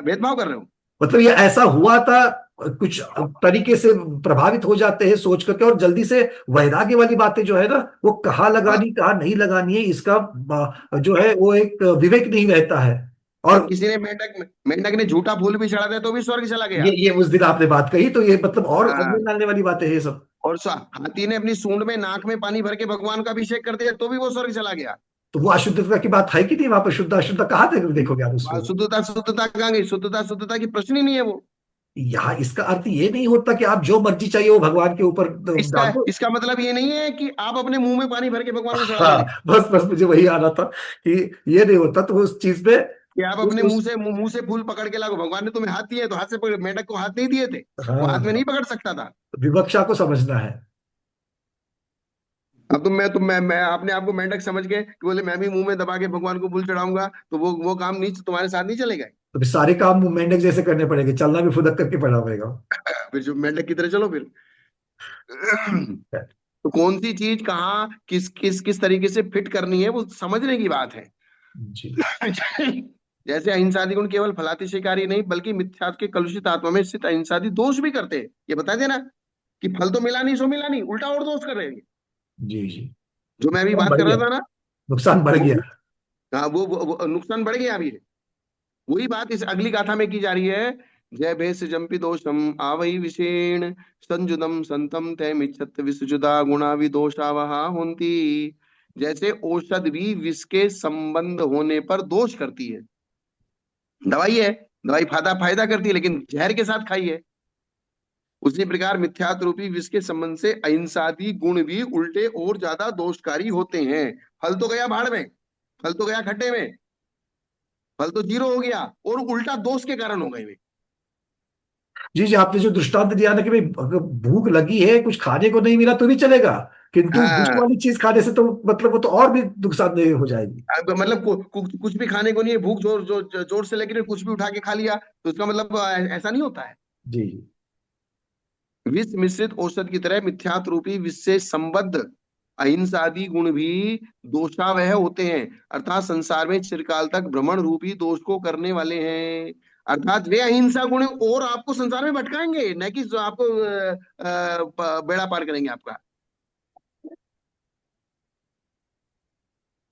भेदभाव कर रहे हो। मतलब ये ऐसा हुआ था, कुछ तरीके से प्रभावित हो जाते हैं सोच करके, और जल्दी से वैराग्य वाली बातें जो है ना, वो कहाँ हाँ। लगानी कहाँ नहीं लगानी है, इसका जो है वो एक विवेक नहीं रहता है। और और किसी ने मेंढक मेंढक ने झूठा फूल भी चढ़ा दिया तो भी स्वर्ग चला गया। ये उस दिन आपने बात कही, तो ये मतलब और हाँ। अगले डालने वाली बातें हैं ये सब। और हाथी ने अपनी सूंड में नाक में पानी भर के भगवान का अभिषेक कर दिया तो भी वो स्वर्ग चला गया। तो वो अशुद्धता की बात है कि नहीं वहां पर? शुद्ध अशुद्ध कहाँ तक देखोगे आप उसमें? शुद्धता शुद्धता कहाँ गई? शुद्धता शुद्धता की प्रश्न ही नहीं है वो। यहाँ इसका अर्थ ये नहीं होता कि आप जो मर्जी चाहिए वो भगवान के ऊपर इसका डाल दो। इसका मतलब ये नहीं है कि आप अपने मुंह में पानी भर के भगवान को चढ़ा दे रहे हैं, हाँ, बस बस मुझे वही आना था कि ये नहीं होता तो उस चीज पे कि आप अपने मुंह से फूल पकड़ के लागो। भगवान ने तुम्हें हाथ दिए तो हाथ से पकड़, मेंढक को हाथ नहीं दिए थे, वो हाथ में हाँ, नहीं पकड़ सकता था। विवक्षा को समझना है। अब मैं अपने आप को मेंढक समझ के कि बोले मैं भी मुंह में दबा के भगवान को फूल चढ़ाऊंगा, तो वो काम नहीं, तुम्हारे साथ नहीं चलेगा। तो फिर सारे काम मेंढक जैसे करने पड़ेंगे, चलना भी फुदक करके पड़ा पड़ेगा। फिर जो मेंढक की तरह चलो फिर। तो कौन सी चीज कहाँ किस किस किस तरीके से फिट करनी है वो समझने की बात है। जी जैसे अहिंसादि गुण केवल फलाती शिकारी नहीं बल्कि मिथ्यात्व के कलुषित आत्मा में स्थित अहिंसादि दोष भी करते हैं। ये बता देना कि फल तो मिला नहीं सो मिला नहीं, उल्टा और दोष कर रहे हैं। जी जी। जो मैं अभी नुकसान बात बढ़ कर गया, रहा था ना, नुकसान बढ़ गया। वो हाँ वो नुकसान बढ़ गया अभी। वही बात इस अगली गाथा में की जा रही है। जय भेष जंपि दोषम आवई विषेण संजुदम संतम तैमिच्छत विसुजुदा गुणा विदोषा वहा होंती। जैसे औषध भी विष के संबंध होने पर दोष करती है। दवाई है, दवाई फायदा फायदा करती है, लेकिन जहर के साथ खाई है। उसी प्रकार मिथ्यात्व रूपी विष के संबंध से अहिंसादी गुण भी उल्टे और ज्यादा दोषकारी होते हैं। फल तो गया भाड़ में, फल तो गया खड्डे में, फल तो जीरो हो गया, और उल्टा दोष के कारण हो गए वे। जी जी, आपने जो दृष्टांत दिया ना कि भाई अगर भूख लगी है, कुछ खाने को नहीं मिला तो भी चलेगा, किंतु विष हाँ, वाली चीज खाने से तो मतलब वो तो और भी नुकसानदेह हो जाएगी। अब मतलब कुछ भी खाने को नहीं है, भूख जोर जोर जोर से लगी रही, कुछ भी उठा के खा लिया, तो इसका मतलब ऐसा नहीं होता है। जी विष मिश्रित औषध की तरह मिथ्यात्व रूपी विष से संबद्ध अहिंसादी गुण भी दोषावह होते हैं, अर्थात संसार में चिरकाल तक भ्रमण रूपी दोष को करने वाले हैं। अर्थात वे अहिंसा गुण और आपको संसार में भटकाएंगे, न कि जो आपको बेड़ा पार करेंगे आपका।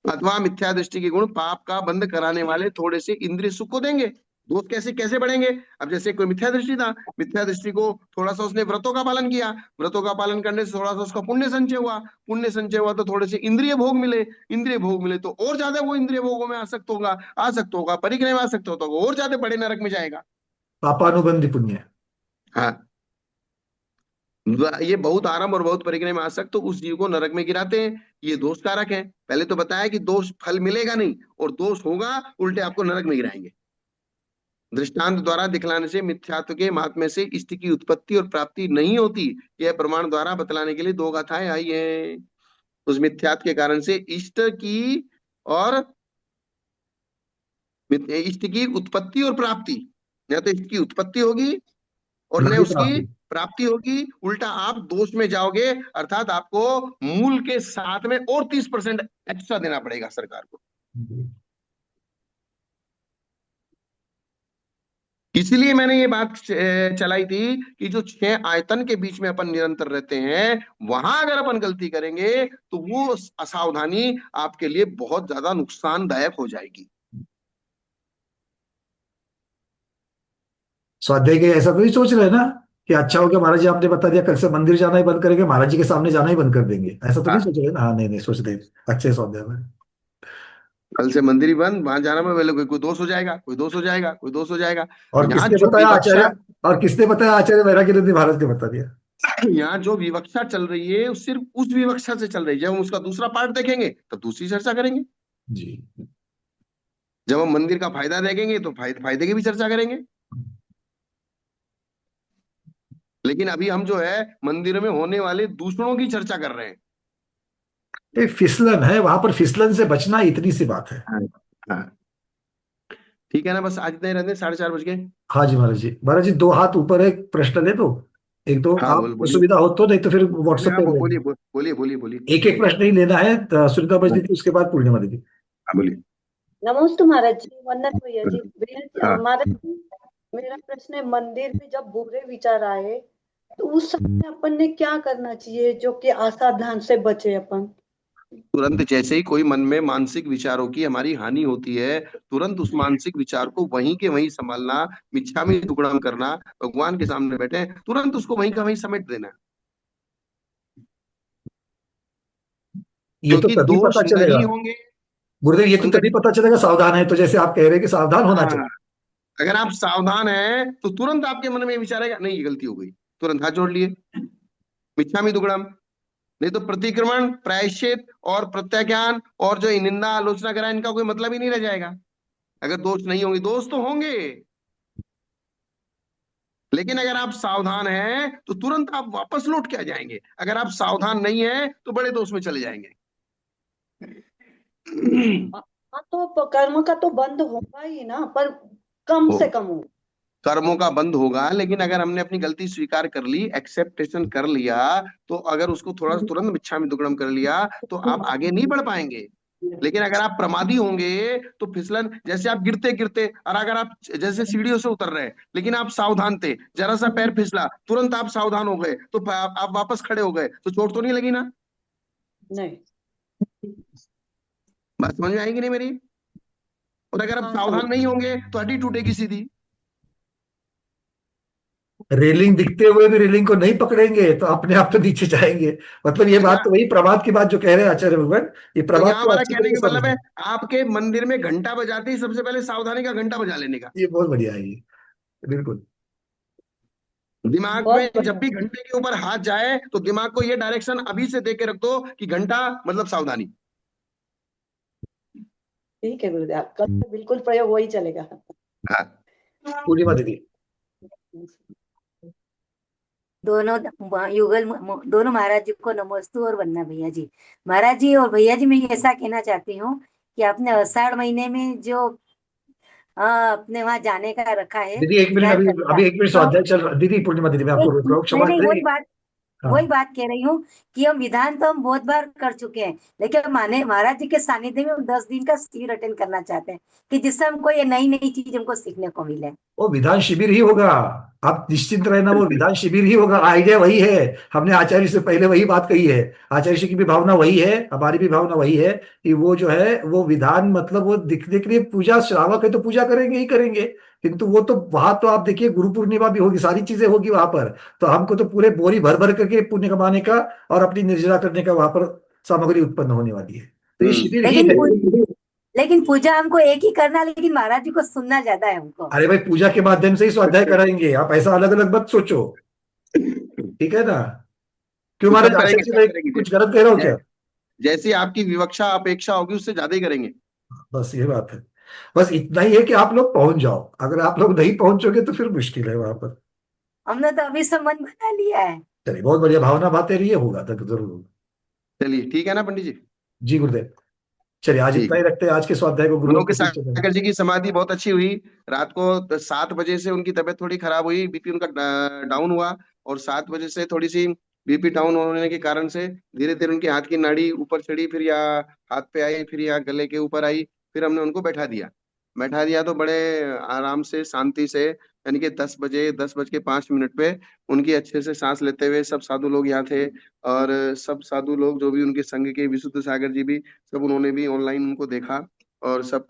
अथवा मिथ्या दृष्टि के गुण पाप का बंध कराने वाले थोड़े से इंद्रिय सुख को देंगे। दोष कैसे कैसे बढ़ेंगे? अब जैसे कोई मिथ्या दृष्टि था, मिथ्या दृष्टि को थोड़ा सा उसने व्रतों का पालन किया, व्रतों का पालन करने से थोड़ा सा उसका पुण्य संचय हुआ, पुण्य संचय हुआ तो थोड़े से इंद्रिय भोग मिले, इंद्रिय भोग मिले तो और ज्यादा वो इंद्रिय भोगों में आसक्त होगा, परिग्रह में आसक्त होगा, और ज्यादा बड़े नरक में जाएगा। पापानुबंधी पुण्य। हाँ, ये बहुत आराम और बहुत परिग्रह में आसक्त तो उस जीव को नरक में गिराते हैं। ये दोष कारक है। पहले तो बताया कि दोष फल मिलेगा नहीं, और दोष होगा उल्टे आपको नरक में गिराएंगे। दृष्टांत द्वारा दिखलाने से मिथ्यात्व के महात्म्य से इष्ट की उत्पत्ति और प्राप्ति नहीं होती, यह प्रमाण द्वारा बतलाने के लिए दो गाथाएं आई हैं। उस मिथ्यात्व के कारण से इष्ट की और इष्ट की उत्पत्ति और प्राप्ति, या तो इष्ट की उत्पत्ति होगी और ना न ही उसकी प्राप्ति। प्राप्ति होगी, उल्टा आप दोष में जाओगे, अर्थात आपको मूल के साथ में और 30% एक्स्ट्रा देना पड़ेगा सरकार को। इसीलिए मैंने ये बात चलाई थी कि जो 6 आयतन के बीच में अपन निरंतर रहते हैं, वहां अगर अपन गलती करेंगे तो वो असावधानी आपके लिए बहुत ज्यादा नुकसानदायक हो जाएगी। स्वाध्याय के ऐसा तो नहीं सोच रहे ना कि अच्छा हो गया महाराज जी आपने बता दिया, कल से मंदिर जाना ही बंद करेंगे, महाराज जी के सामने जाना ही बंद कर देंगे, ऐसा तो नहीं हाँ, सोच रहे ना? हाँ, नहीं नहीं सोच रहे। अच्छे स्वाध्याय में। कल से मंदिर ही बंद, वहां जाना में पहले कोई दोष हो जाएगा, कोई दोष हो जाएगा, कोई दोष हो जाएगा। और यहाँ किसने जो बताया आचार्य? विवक्षा और किसने बताया आचार्य वैराग्यनंदी महाराज ने बता दिया। यहाँ जो विवक्षा चल रही है वो सिर्फ उस विवक्षा से चल रही है। जब हम उसका दूसरा पार्ट देखेंगे तब दूसरी चर्चा करेंगे। जी जब हम मंदिर का फायदा देखेंगे तो फायदे की भी चर्चा करेंगे। लेकिन अभी हम जो है मंदिर में होने वाले दूषणों की चर्चा कर रहे हैं। ये फिसलन है, वहां पर फिसलन से बचना, इतनी सी बात है। हाँ, हाँ, ठीक है ना, बस आज इतने ही रहते हैं, 4:30 बज गए। हाँ जी महाराज जी। महाराज जी दो हाथ ऊपर एक प्रश्न ले दो, एक दो हाँ, आप बोलिए। सुविधा हो तो, नहीं तो फिर बोलिए, व्हाट्सएप हाँ, पे ले बोलिए लेंगे। बोलिए बोलिए बोलिए एक एक बोलिए। प्रश्न ही लेना है, सुनीता हाँ, बजनी थी उसके बाद पूर्णिमा दीदी। हाँ, बोलिए। नमस्ते महाराज जी, वंदन भैया जी। भैया हाँ, महाराज जी, मेरा प्रश्न है, मंदिर में जब बुरे विचार आए तो उस समय अपन ने क्या करना चाहिए जो कि असावधान से बचे अपन? तुरंत जैसे ही कोई मन में मानसिक विचारों की हमारी हानि होती है, तुरंत उस मानसिक विचार को वहीं के वहीं संभालना, मिच्छामि दुक्कडम करना, भगवान के सामने बैठे तुरंत उसको वहीं का वहीं समेट देना। ये तो क्योंकि तभी पता दोष चलेगा। नहीं होंगे, गुरुदेव ये तो उनका तभी पता चलेगा सावधान है, तो जैसे आप कह रहे हैं कि सावधान होना हाँ, चाहिए। अगर आप सावधान हैं तो तुरंत आपके मन में ये विचार आएगा, नहीं ये गलती हो गई, तुरंत हाथ जोड़ लिए, मिच्छामि दुक्कड़म। नहीं तो प्रतिक्रमण, प्रायश्चित और प्रत्याख्यान और जो निंदा आलोचना करा, इनका कोई मतलब ही नहीं रह जाएगा। अगर दोष नहीं होंगे, दोष तो होंगे, लेकिन अगर आप सावधान हैं तो तुरंत आप वापस लौट के आ जाएंगे। अगर आप सावधान नहीं है तो बड़े दोष में चले जाएंगे। हाँ, तो कर्म का तो बंद होगा ही ना, पर कम से कम हो। कर्मों का बंद होगा, लेकिन अगर हमने अपनी गलती स्वीकार कर ली, एक्सेप्टेशन कर लिया, तो अगर उसको थोड़ा सा तुरंत मिच्छामि दुक्कड़म कर लिया तो आप आगे नहीं बढ़ पाएंगे। लेकिन अगर आप प्रमादी होंगे तो फिसलन, जैसे आप गिरते गिरते, और अगर आप जैसे सीढ़ियों से उतर रहे हैं लेकिन आप सावधान थे, जरा सा पैर फिसला, तुरंत आप सावधान हो गए तो आप वापस खड़े हो गए, तो चोट तो नहीं लगी ना? नहीं। बात समझ में आएगी नहीं मेरी? और अगर आप हाँ, सावधान नहीं होंगे तो हड्डी टूटेगी सीधी। रेलिंग दिखते हुए भी रेलिंग को नहीं पकड़ेंगे तो अपने आप तो नीचे जाएंगे। मतलब ये तो बात यहाँ तो वही प्रभात की बात जो कह रहे हैं आचार्य भगवान, ये तो प्रभात यहाँ को हमारा अच्छी कहने तरीके का से मतलब है, समझना। आपके मंदिर में घंटा बजाते ही सबसे पहले सावधानी का घंटा बजा लेने का। ये बहुत बढ़िया है ये, बिल्कुल। दिमाग बहुत में जब बढ़िया। भी घंटे के ऊपर हाथ जाए तो दिमाग को ये डायरेक्शन अभी से दे के रख दो कि घंटा मतलब सावधानी। ठीक है गुरुदेव, कल से बिल्कुल प्रयोग वही चलेगा। हाँ। पूर्णिमा दीदी। दोनों युगल दोनों महाराज जी को नमोस्तु और वंदना भैया जी। महाराज जी और भैया जी, मैं ऐसा कहना चाहती हूँ कि आपने आषाढ़ महीने में जो अपने वहां जाने का रखा है दीदी एक मिनट, विधान अभी करने का, अभी एक मिनट तो स्वाध्याय चल रहा। दीदी पूर्णिमा दीदी, मैं आपको रोक रहा हूँ, नहीं क्षमा नहीं, करेंगे। वही हाँ। बात कह रही हूँ कि हम विधान तो हम बहुत बार कर चुके हैं, लेकिन हम माने महाराज जी के सानिध्य में हम 10 दिन का शिविर अटेंड करना चाहते हैं कि जिससे हमको ये नई नई चीज हमको सीखने को मिले। वो विधान शिविर ही होगा, आप निश्चिंत रहना, वो विधान शिविर ही होगा। आइडिया वही है, हमने आचार्य से पहले वही बात कही है। आचार्य जी की भी भावना वही है, हमारी भी भावना वही है कि वो जो है वो विधान, मतलब वो दिखने के लिए पूजा, श्रावक है तो पूजा करेंगे ही करेंगे, किंतु वो तो वहां तो आप देखिए गुरु पूर्णिमा भी होगी, सारी चीजें होगी वहां पर। तो हमको तो पूरे बोरी भर भर करके पुण्य कमाने का और अपनी निर्जरा करने का वहां पर सामग्री उत्पन्न होने वाली है, तो ये शिविर ही लेकिन है। लेकिन पूजा हमको एक ही करना, लेकिन महाराज जी को सुनना ज्यादा है हमको। अरे भाई, पूजा के माध्यम से ही स्वाध्याय कराएंगे, आप ऐसा अलग अलग मत सोचो, ठीक है ना? क्यों वो महाराज, सब करेंगे, आचार्य जी सब मैं करेंगे। कुछ गलत कह रहा हूँ क्या? जैसी आपकी विवक्षा अपेक्षा होगी उससे ज्यादा ही करेंगे। बस ये बात है, बस इतना ही है कि आप लोग पहुंच जाओ, अगर आप लोग नहीं पहुंचोगे तो फिर मुश्किल है वहां पर। हमने तो अभी से मन बना लिया है। चलिए, बहुत बढ़िया, भावना बातें रही है, होगा तक जरूर होगा। चलिए ठीक है ना पंडित जी? जी गुरुदेव। चलिए आज ठीक इतना है। ही रखते हैं, आज के स्वाध्याय को हम गुरुदेव लोग के को ठीक चलेगा। सागर जी की समाधि बहुत अच्छी हुई। रात को 7 बजे से उनकी तबीयत थोड़ी खराब हुई, बीपी उनका डाउन हुआ, और 7 बजे से थोड़ी सी बीपी डाउन होने के कारण से धीरे धीरे उनकी हाथ की नाड़ी ऊपर चढ़ी, फिर यहाँ हाथ पे आई, फिर यहाँ गले के ऊपर आई। फिर हमने उनको बैठा दिया तो बड़े आराम से शांति से, यानी कि 10 बजे 10:05 पे उनकी अच्छे से सांस लेते हुए सब साधु लोग यहाँ थे। और सब साधु लोग जो भी उनके संघ के, विशुद्ध सागर जी भी, सब उन्होंने भी ऑनलाइन उनको देखा, और सब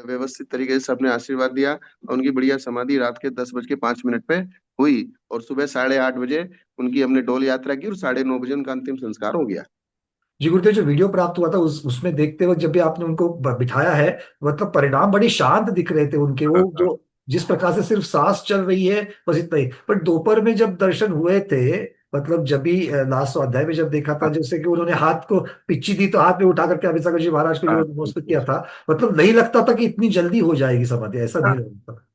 व्यवस्थित तरीके से सबने आशीर्वाद दिया, और उनकी बढ़िया समाधि रात के 10:05 पे हुई। और सुबह 8:30 बजे उनकी हमने डोल यात्रा की, और 9:30 बजे उनका अंतिम संस्कार हो गया। जी गुरुदेव, जो वीडियो प्राप्त हुआ था उसमें देखते वक्त जब भी आपने उनको बिठाया है, मतलब परिणाम बड़ी शांत दिख रहे थे उनके, हाँ, वो हाँ, जो जिस प्रकार से सिर्फ सांस चल रही है, बस इतना ही। पर दोपहर में जब दर्शन हुए थे, मतलब जब भी लास्ट अध्याय में जब देखा था, हाँ, जैसे कि उन्होंने हाथ को पिच्ची दी तो हाथ में उठा करके अमित सागर जी महाराज को हाँ। जो नमस्कार किया था, मतलब नहीं लगता था कि इतनी जल्दी हो जाएगी समाधि, ऐसा नहीं लगता था।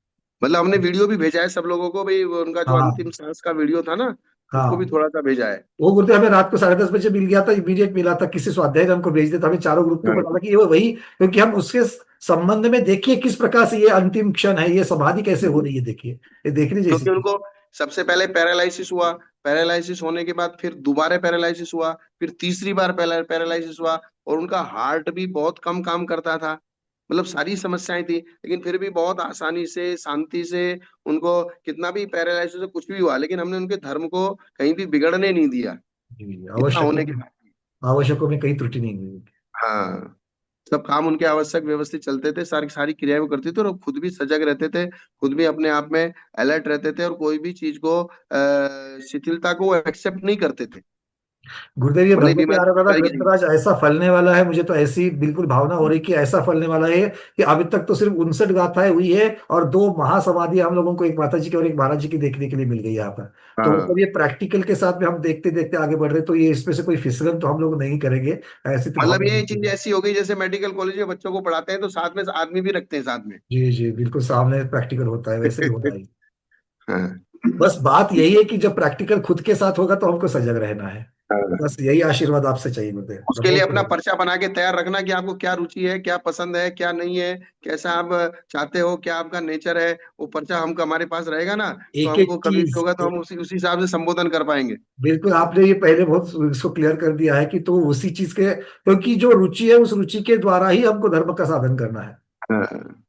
मतलब हमने वीडियो भी भेजा है सब लोगों को भाई, वो उनका जो हाँ। अंतिम सांस का वीडियो था ना, उसको भी हाँ, थोड़ा सा भेजा है। वो गुरुदेव हमें रात को 10:30 बजे मिल गया था, इमीडिएट मिला था, किसी स्वाध्याय ने हमको भेज दिया था, हमें चारों ग्रुप को हाँ। पता था कि ये वही, क्योंकि हम उसके संबंध में देखिए किस प्रकार से ये अंतिम क्षण है, ये समाधि कैसे हो रही है, देखिए ये देखने जैसी क्योंकि चीज। उनको सबसे पहले पैरालिसिस हुआ, पैरालिसिस होने के बाद फिर दोबारा पैरालिसिस हुआ, फिर तीसरी बार पैरालिसिस हुआ, और उनका हार्ट भी बहुत कम काम करता था। मतलब सारी समस्याएं थी, लेकिन फिर भी बहुत आसानी से, शांति से उनको, कितना भी पैरालिसिस से कुछ भी हुआ, लेकिन हमने उनके धर्म को कहीं भी बिगड़ने नहीं दिया, जी, इतना आवश्यकों होने के में, बाद भी। आवश्यकों में कई त्रुटि नहीं हुई। हाँ, सब काम उनके आवश्यक व्यवस्थित चलते थे, सारी सारी क्रियाएं वो करते थे, और वो खुद भी सजग रहते थे, खुद भी अपने आप में अलर्ट रहते थे, और कोई भी चीज को शिथिलता को एक्सेप्ट नहीं करते थे। गुरुदेव ये भले ही भगवती बीमारी आराधना आएगी। ग्रंथराज ऐसा फलने वाला है, मुझे तो ऐसी बिल्कुल भावना हो रही कि ऐसा फलने वाला है कि अभी तक तो सिर्फ 59 गाथाएं हुई है और 2 महासमाधियां हम लोगों को, एक माता जी की और एक महाराज जी की देखने के लिए मिल गई यहाँ पर। तो हाँ, मतलब ये प्रैक्टिकल के साथ में हम देखते देखते आगे बढ़ रहे, तो ये इसमें से कोई फिसलन तो हम लोग नहीं करेंगे, ऐसी तो मतलब भावना ये बिल्कुल चीज है। ऐसी हो गई जैसे मेडिकल कॉलेज में बच्चों को पढ़ाते हैं तो साथ में आदमी भी रखते हैं साथ में। जी जी, बिल्कुल सामने प्रैक्टिकल होता है, वैसे ही होना है। हाँ। बस बात यही है कि जब प्रैक्टिकल खुद के साथ होगा तो हमको सजग रहना है। हाँ। बस यही आशीर्वाद आपसे चाहिए गुरुदेव, उसके लिए बहुत अपना बहुत। पर्चा बना के तैयार रखना कि आपको क्या रुचि है, क्या पसंद है, क्या नहीं है, कैसा आप चाहते हो, क्या आपका नेचर है। वो पर्चा हमको हमारे पास रहेगा ना, तो एक हमको एक कभी भी चीज होगा तो हम उसी उसी हिसाब से संबोधन कर पाएंगे। बिल्कुल आपने ये पहले बहुत इसको क्लियर कर दिया है कि तो उसी चीज के, क्योंकि जो रुचि है उस रुचि के द्वारा ही हमको धर्म का साधन करना है। हाँ,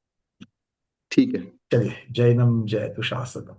ठीक है। चलिए, जैनम जय दुशासनम।